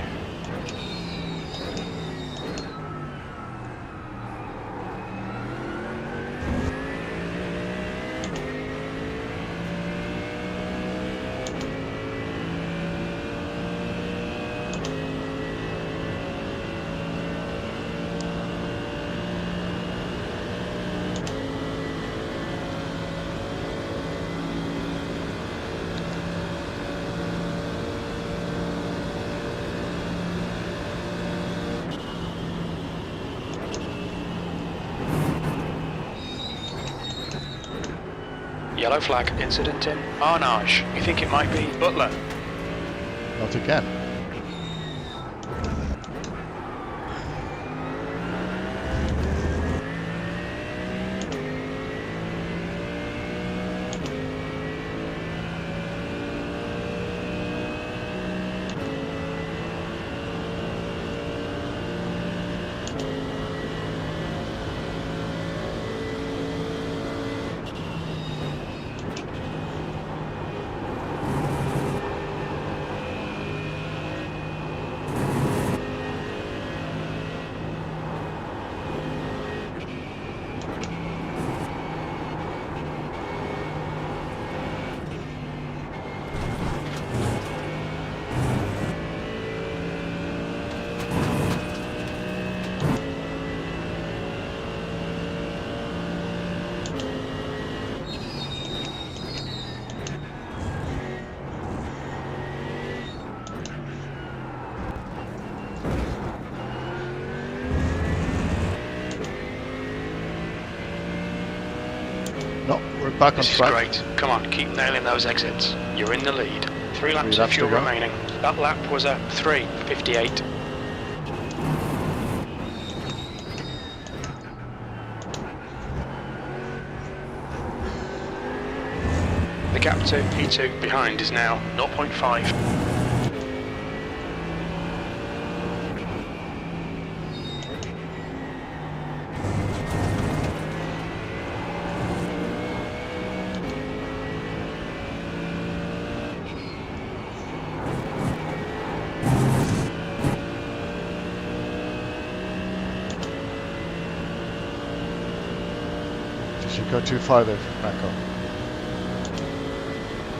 Yellow flag, incident in Arnage. You think it might be Butler? Not again. No, we're back on This is track. great. Come on, keep nailing those exits. You're in the lead. 3 laps of laps to fuel go. remaining. That lap was a 3:58. The gap to P2 behind is now 0.5. Did you go too far there, Franco?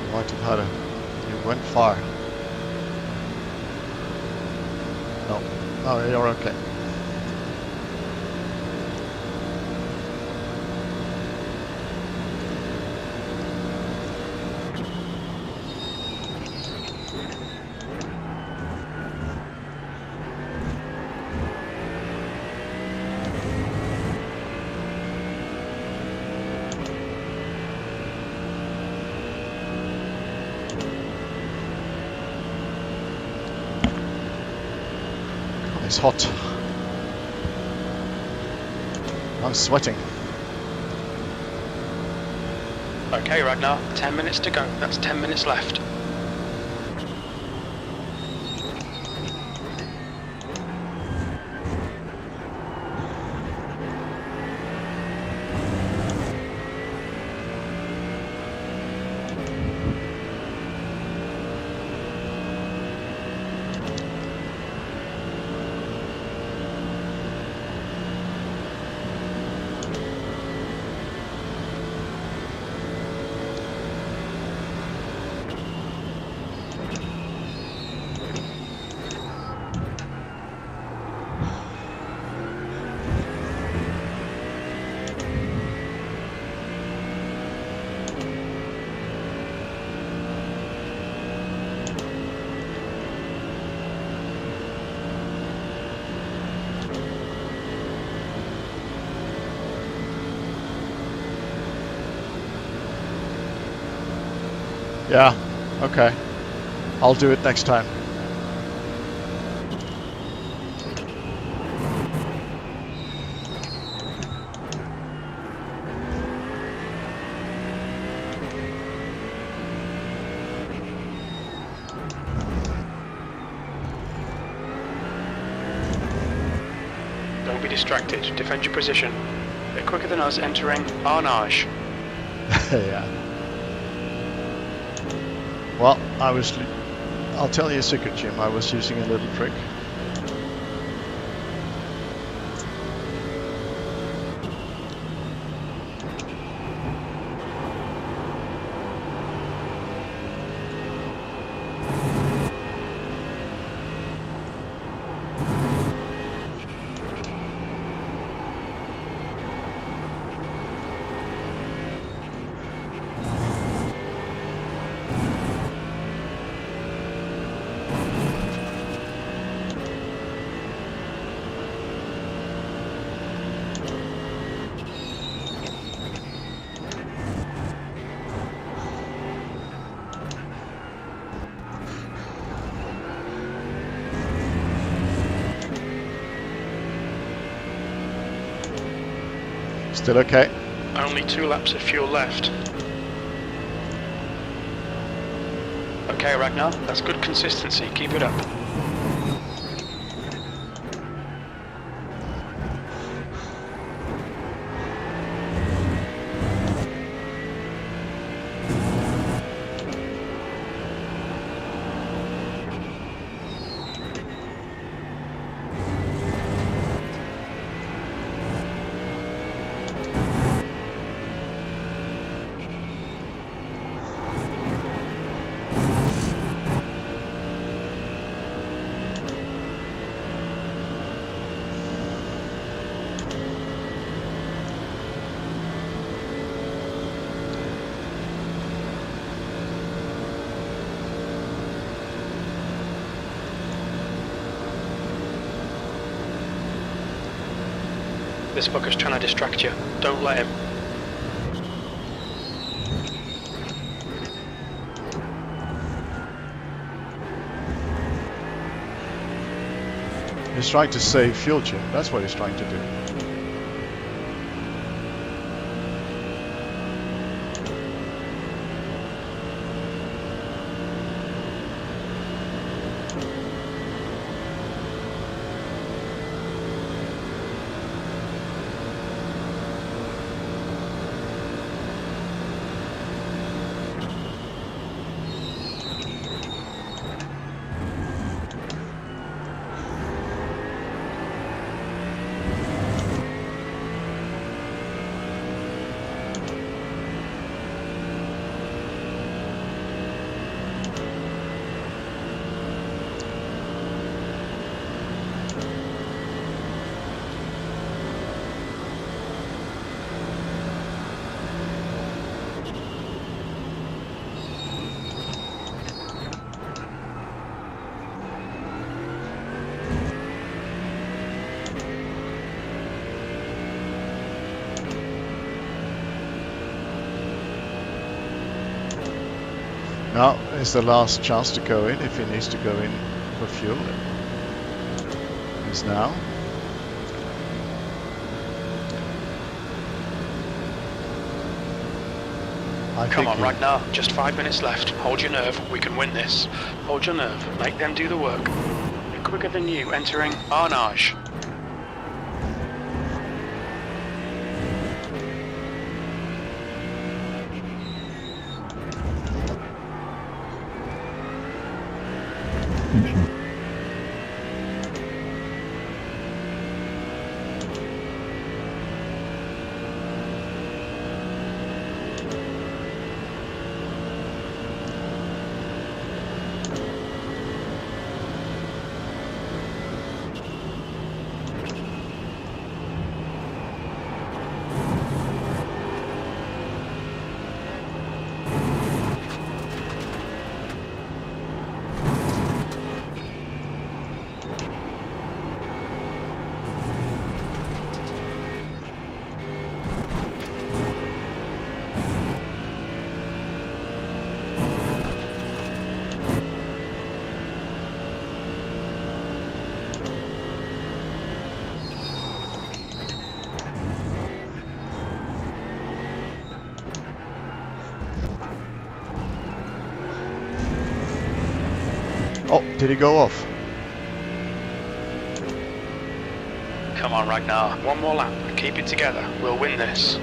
You might have had a... You went far. No. No, you're okay. It's hot. I'm sweating. Okay, Ragnar, 10 minutes to go. That's 10 minutes left. Yeah, okay. I'll do it next time. Don't be distracted. Defend your position. A bit quicker than us entering Arnage. Yeah. Well, I'll tell you a secret, Jim. I was using a little trick. Still okay? Only 2 laps of fuel left. Okay, Ragnar, that's good consistency. Keep it up. This fucker's trying to distract you. Don't let him. He's trying to save fuel, Jim. That's what he's trying to do. Now is the last chance to go in if he needs to go in for fuel. Is now. Come on, Ragnar. Just 5 minutes left. Hold your nerve. We can win this. Hold your nerve. Make them do the work. Be quicker than you entering Arnage. Oh, did he go off? Come on, Ragnar. One more lap. Keep it together. We'll win this.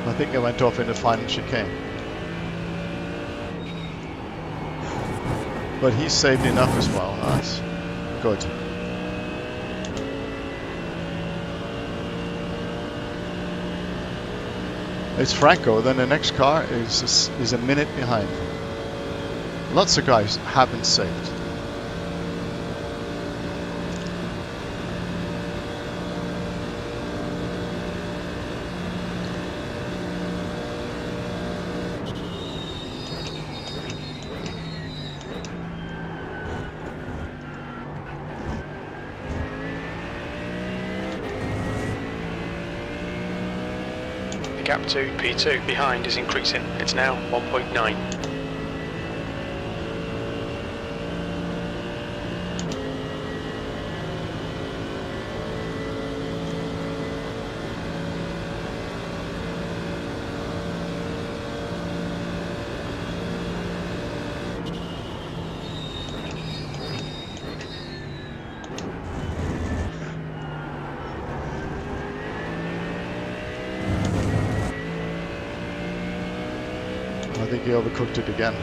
I think I went off in the final chicane. But he saved enough as well. That's good. It's Franco, then the next car is a minute behind. Lots of guys haven't saved. The gap to P2 behind is increasing. It's now 1.9. I think he overcooked it again.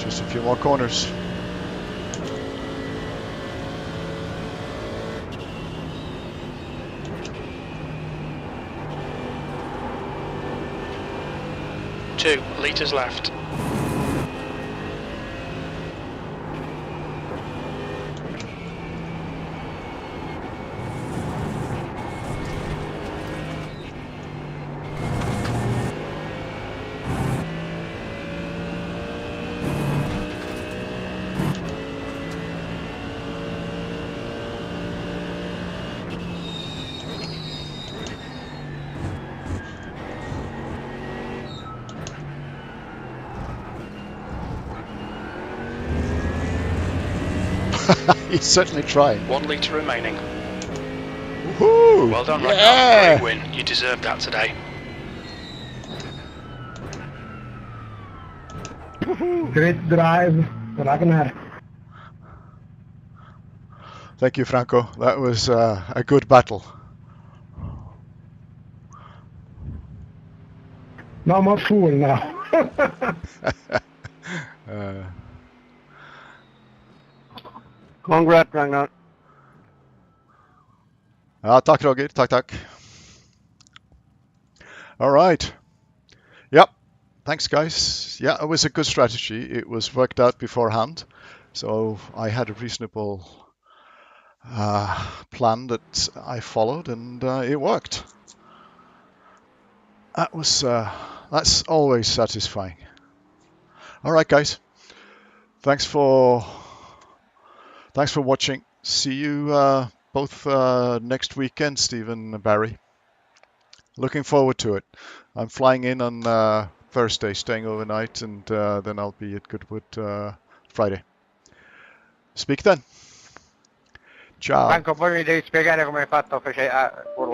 Just a few more corners. Two litres left. He's certainly trying. 1 litre remaining. Woohoo! Well done, Yeah! Ragnar. Great win. You deserved that today. Great drive, Ragnar. Thank you, Franco. That was a good battle. No more fool now. Congrats, Ragnar. Ja, tack Roger, tack. All right. Yep. Thanks, guys. Yeah, it was a good strategy. It was worked out beforehand. So I had a reasonable plan that I followed, and it worked. That's always satisfying. All right, guys. Thanks for watching. see you both next weekend, Stephen and Barry. Looking forward to it. I'm flying in on Thursday, staying overnight, and then I'll be at Goodwood Friday. Speak then. Ciao. Franco, poi mi devi spiegare come hai fatto urlando.